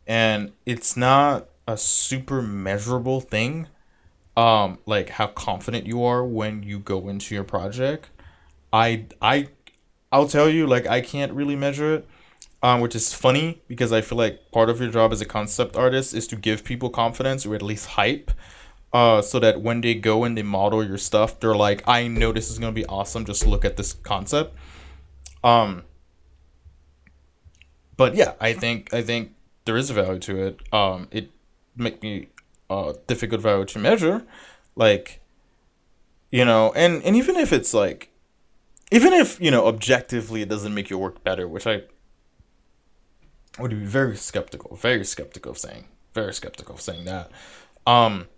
S1: and it's not a super measurable thing. Like how confident you are when you go into your project. I I I'll tell you, like, I can't really measure it, which is funny because I feel like part of your job as a concept artist is to give people confidence or at least hype, so that when they go and they model your stuff, they're like, I know this is gonna be awesome. Just look at this concept. Um, but yeah, I think there is a value to it. It make me difficult value to measure, like and even if it's like even if objectively it doesn't make your work better, which I would be very skeptical of saying that. Um,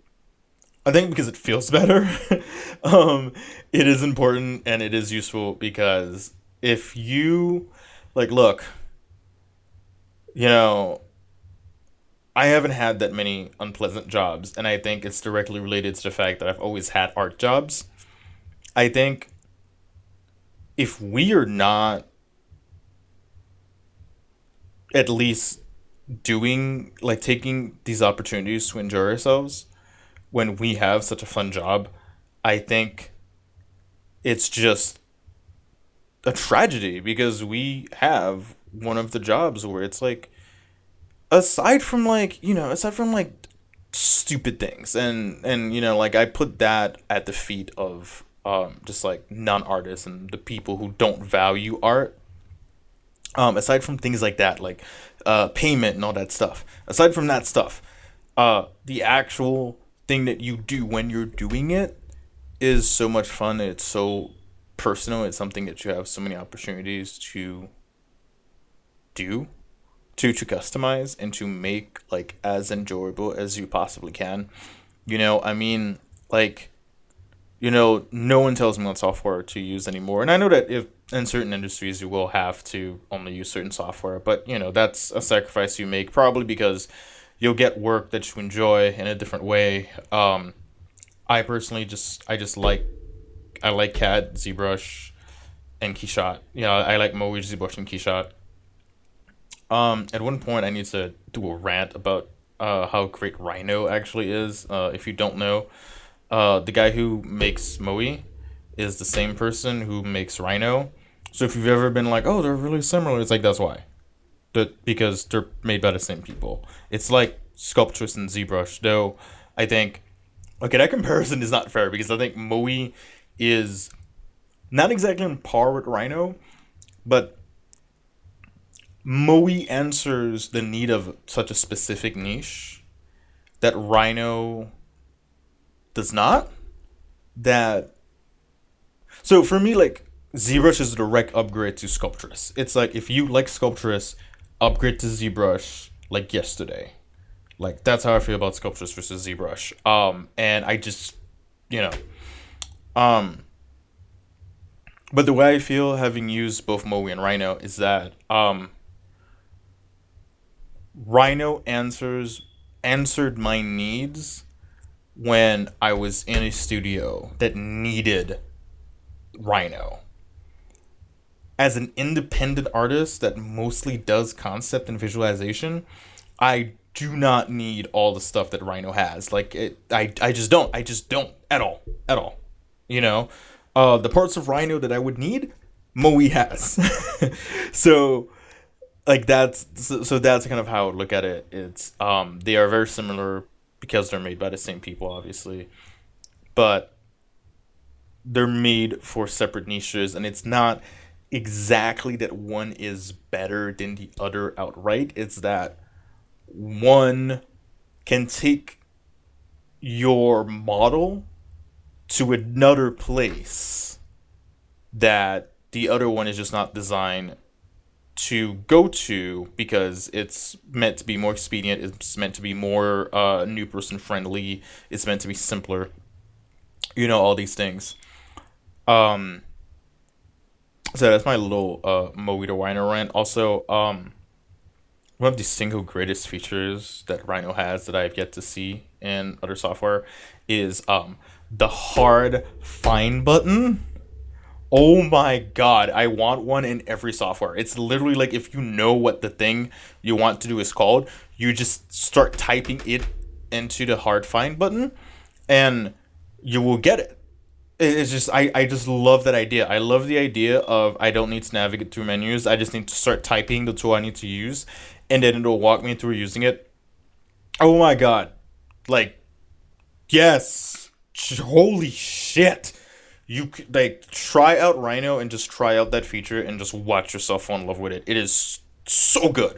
S1: I think because it feels better, um, it is important and it is useful because if you like, look, you know, I haven't had that many unpleasant jobs, and I think it's directly related to the fact that I've always had art jobs. I think if we are not at least doing like taking these opportunities to enjoy ourselves when we have such a fun job, I think it's just a tragedy because we have one of the jobs where it's like aside from like stupid things and like I put that at the feet of just like non-artists and the people who don't value art. Aside from things like that, like payment and all that stuff, aside from that stuff, the actual thing that you do when you're doing it is so much fun. It's so personal. It's something that you have so many opportunities to do, to customize and to make like as enjoyable as you possibly can. I mean, like, no one tells me what software to use anymore. And I know that if in certain industries you will have to only use certain software, but that's a sacrifice you make probably because you'll get work that you enjoy in a different way. I personally I like CAD, ZBrush, and keyshot. I like Moe, ZBrush, and keyshot. At one point, I need to do a rant about how great Rhino actually is. If you don't know, the guy who makes Moe is the same person who makes Rhino. So if you've ever been like, oh, they're really similar, it's like that's why. Because they're made by the same people. It's like Sculptress and ZBrush, though. I think okay, that comparison is not fair because I think Moe is not exactly on par with Rhino, but Moe answers the need of such a specific niche that Rhino does not. That so for me, like ZBrush is a direct upgrade to Sculptress. It's like if you like Sculptress, upgrade to ZBrush like yesterday. Like that's how I feel about Sculptress versus ZBrush. And I just you know, um, but the way I feel having used both Moe and Rhino is that Rhino answered my needs when I was in a studio that needed Rhino. As an independent artist that mostly does concept and visualization, I do not need all the stuff that Rhino has. Like I just don't. I just don't at all. At all. You know, the parts of Rhino that I would need, Moe has. so so that's kind of how I would look at it. It's they are very similar because they're made by the same people, obviously. but they're made for separate niches, and it's not exactly that one is better than the other outright. It's that one can take your model to another place that the other one is just not designed to go to, because it's meant to be more expedient, it's meant to be more new person friendly, it's meant to be simpler, all these things. Um, so that's my little Moita Rhino rant. Also, one of the single greatest features that Rhino has that I've yet to see in other software is the hard find button. Oh my god, I want one in every software. It's literally like, if you know what the thing you want to do is called, you just start typing it into the hard find button and you will get it. It's just, I just love that idea. I love the idea of, I don't need to navigate through menus. I just need to start typing the tool I need to use, and then it'll walk me through using it. Oh my god. Like, yes. Holy shit. You could, like, try out Rhino and just try out that feature and just watch yourself fall in love with it. It is so good.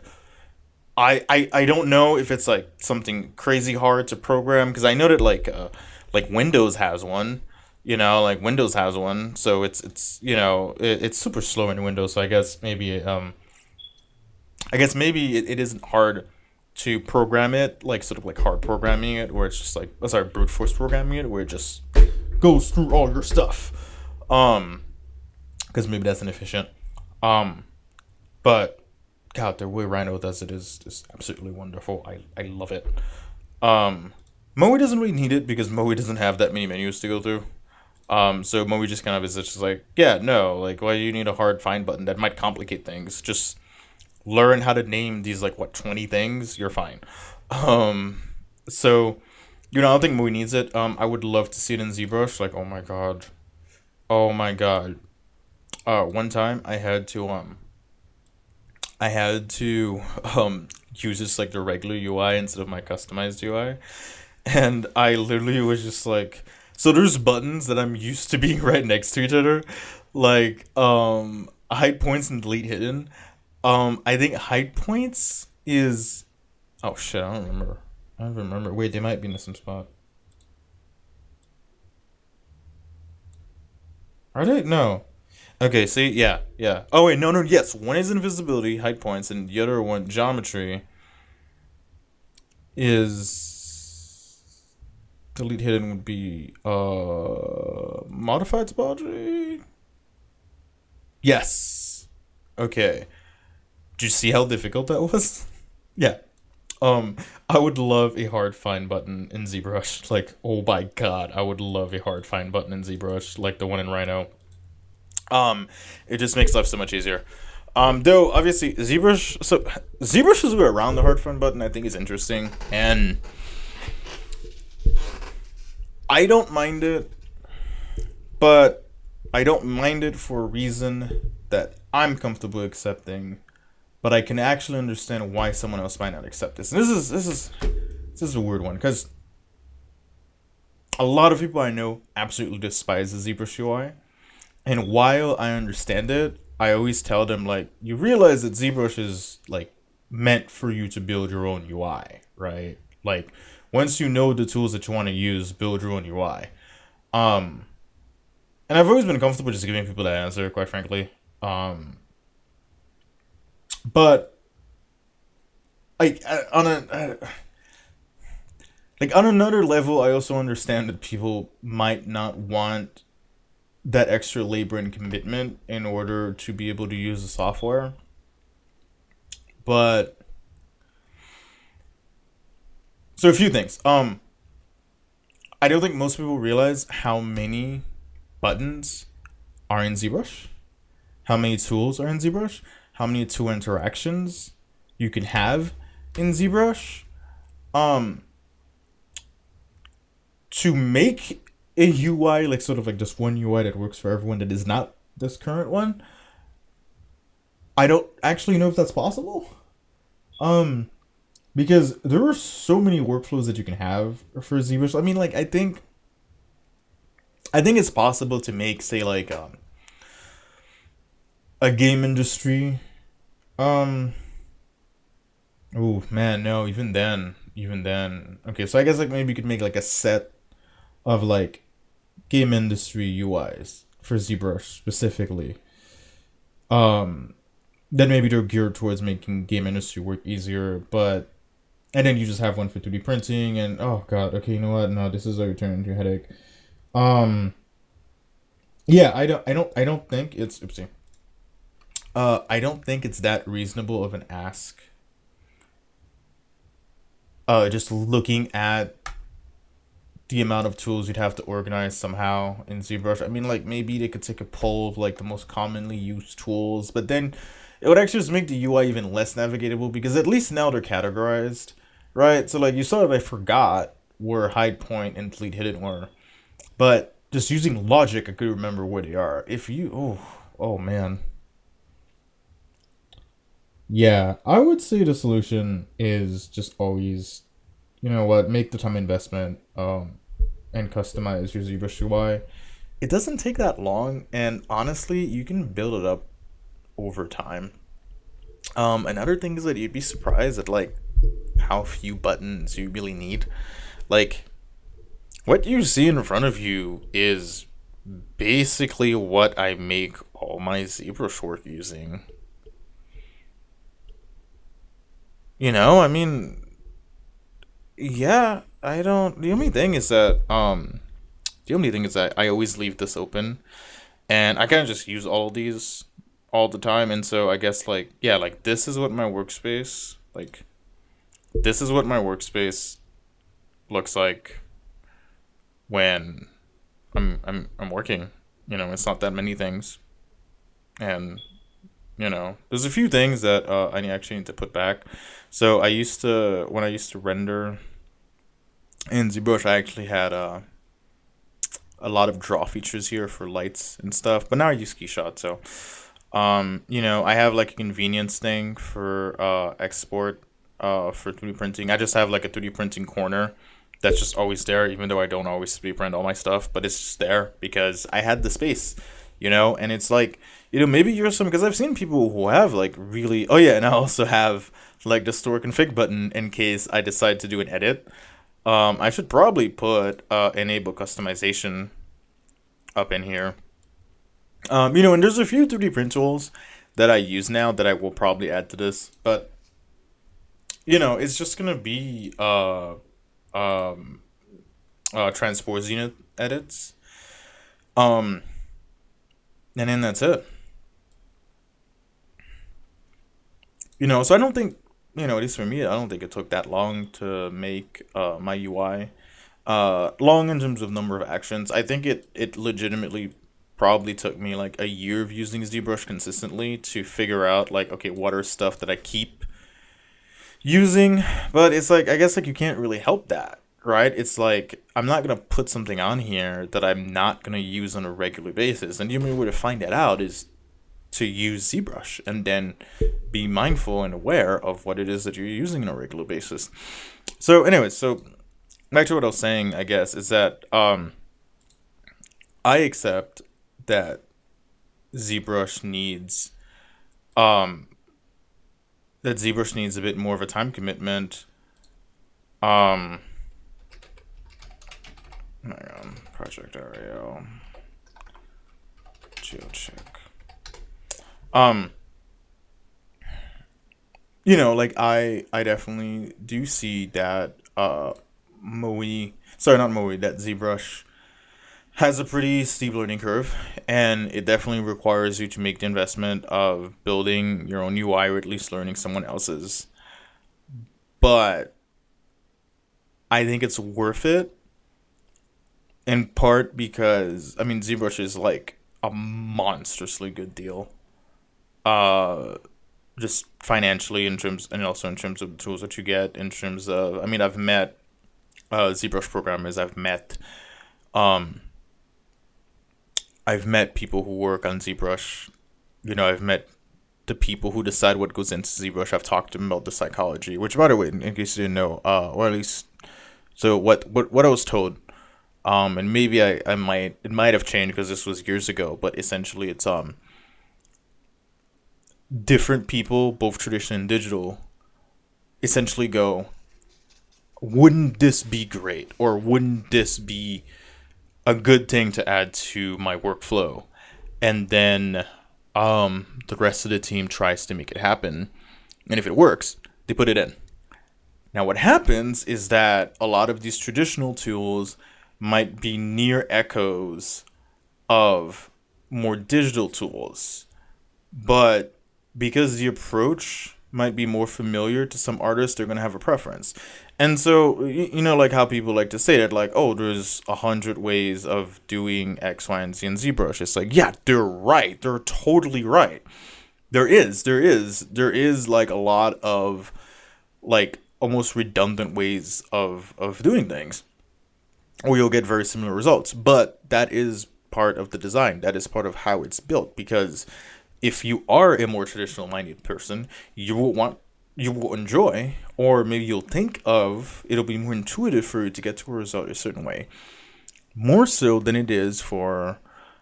S1: I don't know if it's like something crazy hard to program, because I know that like Windows has one. Like Windows has one, so it's super slow in Windows. So I guess maybe it isn't hard to program it, like sort of like hard programming it, where it's just like, sorry, brute force programming it, where it just goes through all your stuff. Because maybe that's inefficient. But God, the way Rhino does it is just absolutely wonderful. I love it. Moe doesn't really need it because Moe doesn't have that many menus to go through. So Moe just kind of is just like, yeah, no, like, why do you need a hard find button? That might complicate things. Just learn how to name these, like, 20 things, you're fine. So, I don't think Moe needs it. I would love to see it in ZBrush. Like, oh my god. Oh my god. One time I had to use just like the regular UI instead of my customized UI. And I literally was just like, so there's buttons that I'm used to being right next to each other, like hide points and delete hidden. I think hide points is, oh shit, I don't remember. I don't remember. Wait, they might be in the same spot. Are they? No. Okay, see, yeah, yeah. Oh wait, no, no, yes. One is invisibility, height points, and the other one, geometry, is delete hidden would be modified topology. Yes. Okay. Did you see how difficult that was? Yeah. I would love a hard find button in ZBrush. Like, oh my god, I would love a hard find button in ZBrush, like the one in Rhino. It just makes life so much easier. Though obviously ZBrush's way around the hard find button I think is interesting, and I don't mind it, but I don't mind it for a reason that I'm comfortable accepting, but I can actually understand why someone else might not accept this. And this is a weird one, because a lot of people I know absolutely despise the ZBrush UI. And while I understand it, I always tell them, like, you realize that ZBrush is, like, meant for you to build your own UI, right? Like, once you know the tools that you want to use, build your own UI. And I've always been comfortable just giving people that answer, quite frankly. But, like, on another level, I also understand that people might not want that extra labor and commitment in order to be able to use the software. But so a few things. I don't think most people realize how many buttons are in ZBrush, how many tools are in ZBrush, how many tool interactions you can have in ZBrush. To make a UI, like sort of like just one UI that works for everyone that is not this current one, I don't actually know if that's possible. Because there are so many workflows that you can have for ZBrush. I mean, like, I think I think it's possible to make, say, like a game industry. Um. Oh man, no. Even then. Okay, so I guess like maybe you could make like a set of like game industry UIs for ZBrush specifically. Um. Then maybe they're geared towards making game industry work easier, but and then you just have one for 3D printing and oh god, okay, you know what? No, this is a turn into a headache. Um. Yeah, I don't think it's oopsie. I don't think it's that reasonable of an ask. Just looking at the amount of tools you'd have to organize somehow in ZBrush. I mean, like maybe they could take a poll of like the most commonly used tools, but then it would actually just make the UI even less navigatable because at least now they're categorized, right? So like you saw that I forgot where hide point and delete hidden were, but just using logic, I could remember where they are. If you, oh man, yeah, I would say the solution is just always, you know what, make the time investment, and customize your ZBrush UI. It doesn't take that long, and honestly, you can build it up over time. Another thing is that you'd be surprised at like how few buttons you really need. Like what you see in front of you is basically what I make all my ZBrush work using. I mean, yeah, I don't. The only thing is that I always leave this open, and I kind of just use all of these all the time. And so I guess like yeah, like this is what my workspace looks like when I'm working. It's not that many things, and there's a few things that actually need to put back. So when I used to render in ZBrush, I actually had a lot of draw features here for lights and stuff. But now I use keyshot, so I have like a convenience thing for export for 3D printing. I just have like a 3D printing corner that's just always there, even though I don't always 3D print all my stuff, but it's just there because I had the space, and it's like, maybe you're some, because I've seen people who have like really, oh yeah, and I also have like the store config button in case I decide to do an edit. I should probably put enable customization up in here. And there's a few 3D print tools that I use now that I will probably add to this, but it's just gonna be um transpose unit edits. Um, and then that's it. So I don't think, at least for me, I don't think it took that long to make my UI. Long in terms of number of actions. I think it legitimately probably took me like a year of using ZBrush consistently to figure out like, okay, what are stuff that I keep using. But it's like, I guess like you can't really help that, right? It's like I'm not gonna put something on here that I'm not gonna use on a regular basis, and the only way to find that out is to use ZBrush and then be mindful and aware of what it is that you're using on a regular basis. So anyways, so back to what I was saying, I guess, is that I accept that ZBrush needs um a bit more of a time commitment. Um Hang on, project RAL geocheck. Um like I definitely do see that Moe sorry, not Moe, that ZBrush has a pretty steep learning curve, and it definitely requires you to make the investment of building your own UI or at least learning someone else's. But I think it's worth it in part because I mean ZBrush is like a monstrously good deal. Uh just financially in terms and also in terms of the tools that you get in terms of I mean I've met ZBrush programmers, um I've met people who work on ZBrush. I've met the people who decide what goes into ZBrush. I've talked to them about the psychology, which, by the way, in case you didn't know, or at least, so what I was told,
S2: And maybe I might it might have changed because this was years ago, but essentially it's different people, both traditional and digital, essentially go, wouldn't this be great, or wouldn't this be a good thing to add to my workflow? And then the rest of the team tries to make it happen, and if it works, they put it in. Now what happens is that a lot of these traditional tools might be near echoes of more digital tools, but because the approach might be more familiar to some artists, they're going to have a preference. And so, like how people like to say that, like, oh, there's 100 ways of doing X, Y, and Z in ZBrush. It's like, yeah, they're right. They're totally right. There is like a lot of like almost redundant ways of doing things, or you'll get very similar results. But that is part of the design. That is part of how it's built, because if you are a more traditional minded person, you will enjoy, or maybe you'll think of, it'll be more intuitive for you to get to a result a certain way, more so than it is for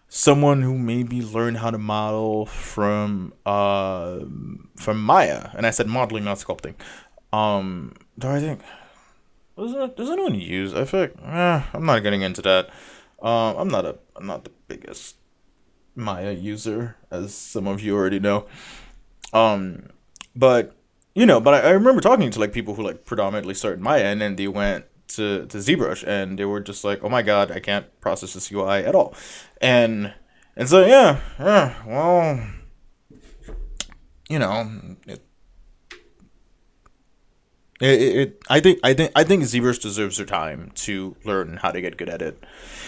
S2: someone who maybe learned how to model from Maya. And I said modeling, not sculpting. Do I think does anyone use? I think I'm not getting into that. I'm not the biggest Maya user, as some of you already know. But I remember talking to like people who like predominantly started Maya, and then they went to ZBrush, and they were just like, oh my god, I can't process this UI at all, and so yeah, well, you know, I think ZBrush deserves their time to learn how to get good at it,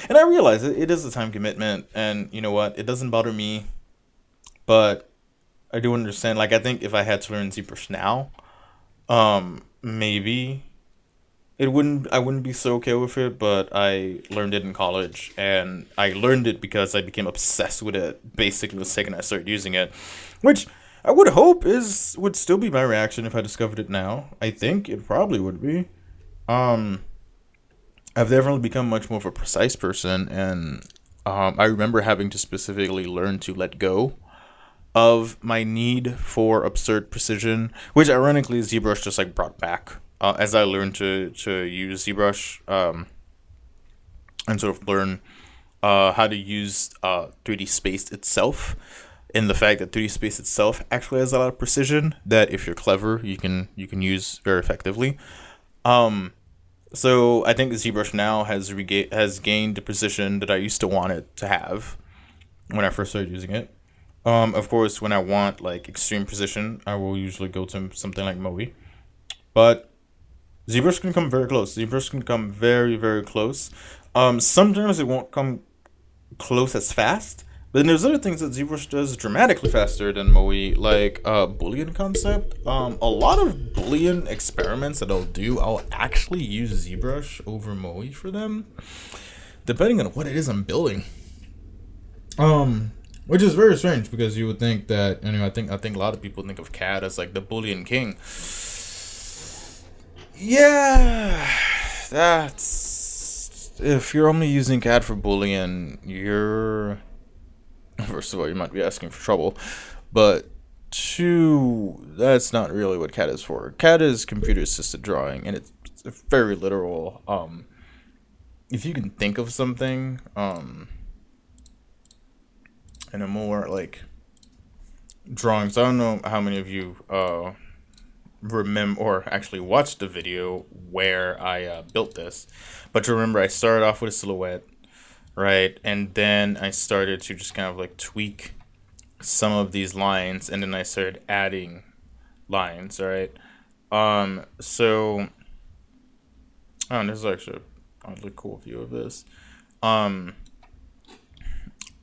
S2: and I realize it is a time commitment, and you know what, it doesn't bother me, but I do understand. Like, I think if I had to learn ZBrush now, maybe I wouldn't be so okay with it, but I learned it in college, and I learned it because I became obsessed with it basically the second I started using it, which I would hope would still be my reaction if I discovered it now. I think it probably would be. Um, I've definitely become much more of a precise person, and I remember having to specifically learn to let go of my need for absurd precision, which ironically ZBrush just like brought back as I learned to use ZBrush, and sort of learn how to use 3D space itself, and the fact that 3D space itself actually has a lot of precision that if you're clever you can use very effectively. So I think ZBrush now has gained the precision that I used to want it to have when I first started using it. Of course, when I want like extreme precision, I will usually go to something like Moe. But ZBrush can come very close. ZBrush can come very, very close. Sometimes it won't come close as fast, but then there's other things that ZBrush does dramatically faster than Moe, like Boolean concept. A lot of Boolean experiments that I'll actually use ZBrush over Moe for them, depending on what it is I'm building. Which is very strange because you would think that, I think a lot of people think of CAD as like the Boolean king. Yeah, that's if you're only using CAD for Boolean, you're first of all you might be asking for trouble, but two, that's not really what CAD is for. CAD is computer assisted drawing, and it's very literal. If you can think of something, in a more like drawings. I don't know how many of you remember or actually watched the video where I built this, but remember I started off with a silhouette, right, and then I started to just kind of like tweak some of these lines, and then I started adding lines, right. So this is actually a really cool view of this.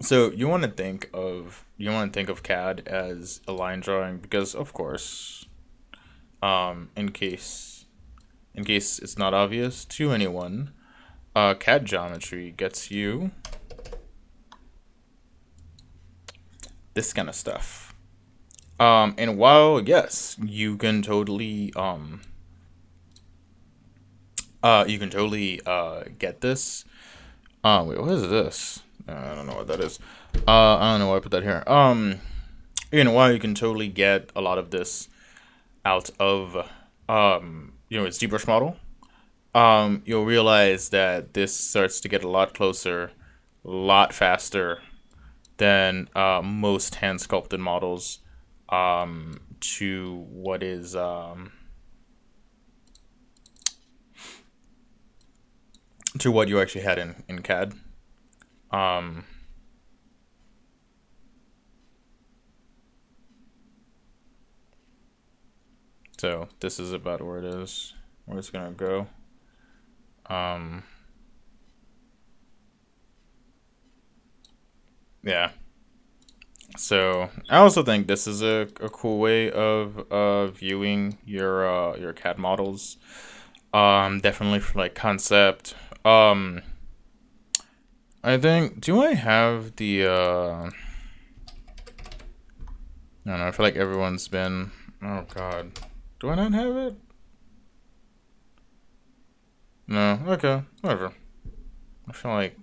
S2: So you want to think of CAD as a line drawing because, of course, in case it's not obvious to anyone, CAD geometry gets you this kind of stuff. And while yes, you can totally get this
S1: Wait, what is this? I don't know what that is. I don't know why I put that here. While you can totally get a lot of this out of, its ZBrush model, you'll realize that this starts to get a lot closer, a lot faster than most hand sculpted models to what is to what you actually had in CAD. Um, so this is about where it is, where it's gonna go. Yeah. So I also think this is a cool way of viewing your CAD models. Definitely for like concept. I think, do I have the I don't know, I feel like everyone's been, oh god. Do I not have it? No, okay, whatever. I feel like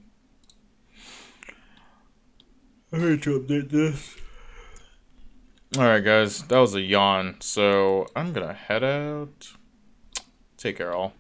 S1: I need to update this. Alright guys, that was a yawn, so I'm gonna head out. Take care all.